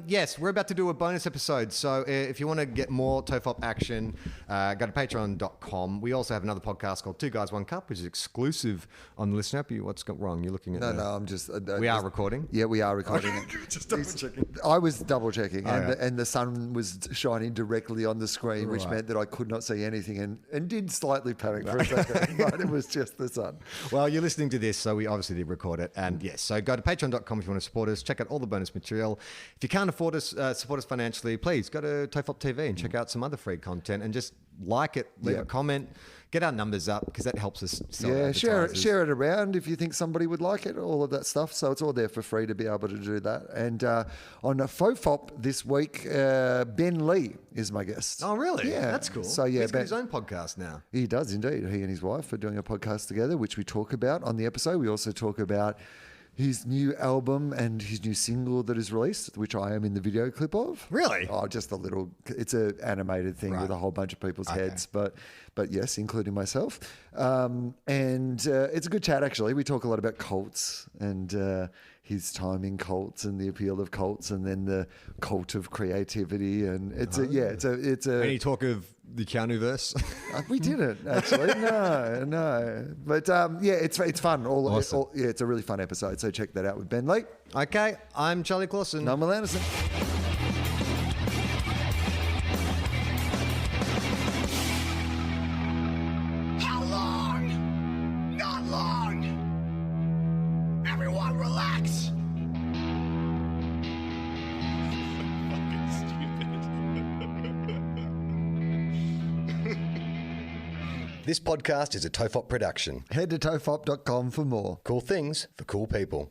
Yes, we're about to do a bonus episode. So if you want to get more TOFOP action, go to patreon.com. We also have another podcast called Two Guys, One Cup, which is exclusive on the Listener app. What's gone wrong? You're looking at No, I'm just... we are recording? Yeah, we are recording. Just double checking. I was double checking, Oh, and the sun was shining directly on the screen, which Right. meant that I could not see anything, and did slightly panic for a second, but it was just the sun. Well, you're listening to this, so we obviously did record it. And yes, so go to patreon.com if you want to support us. Check out all the bonus material. If you can't afford us, support us financially, please go to TOFOP TV and check out some other free content and just like it, leave a comment, get our numbers up because that helps us sell advertisers. share it around if you think somebody would like it, all of that stuff. So it's all there for free to be able to do that. And on FOFOP this week, Ben Lee is my guest. Oh, really? Yeah. That's cool. So, He's got his own podcast now. He does indeed. He and his wife are doing a podcast together, which we talk about on the episode. We also talk about his new album and his new single that is released, which I am in the video clip of. Really? Oh, just a little. It's an animated thing with a whole bunch of people's heads, but yes, including myself. And it's a good chat, actually. We talk a lot about cults and his time in cults and the appeal of cults, and then the cult of creativity. And it's Any talk of the Keanu-verse? We didn't actually. No. But it's fun. Awesome. It's a really fun episode. So check that out with Ben Lee. Okay, I'm Charlie Clausen. And I'm Will Anderson. How long? Not long. Everyone relax. This podcast is a TOFOP production. Head to tofop.com for more. Cool things for cool people.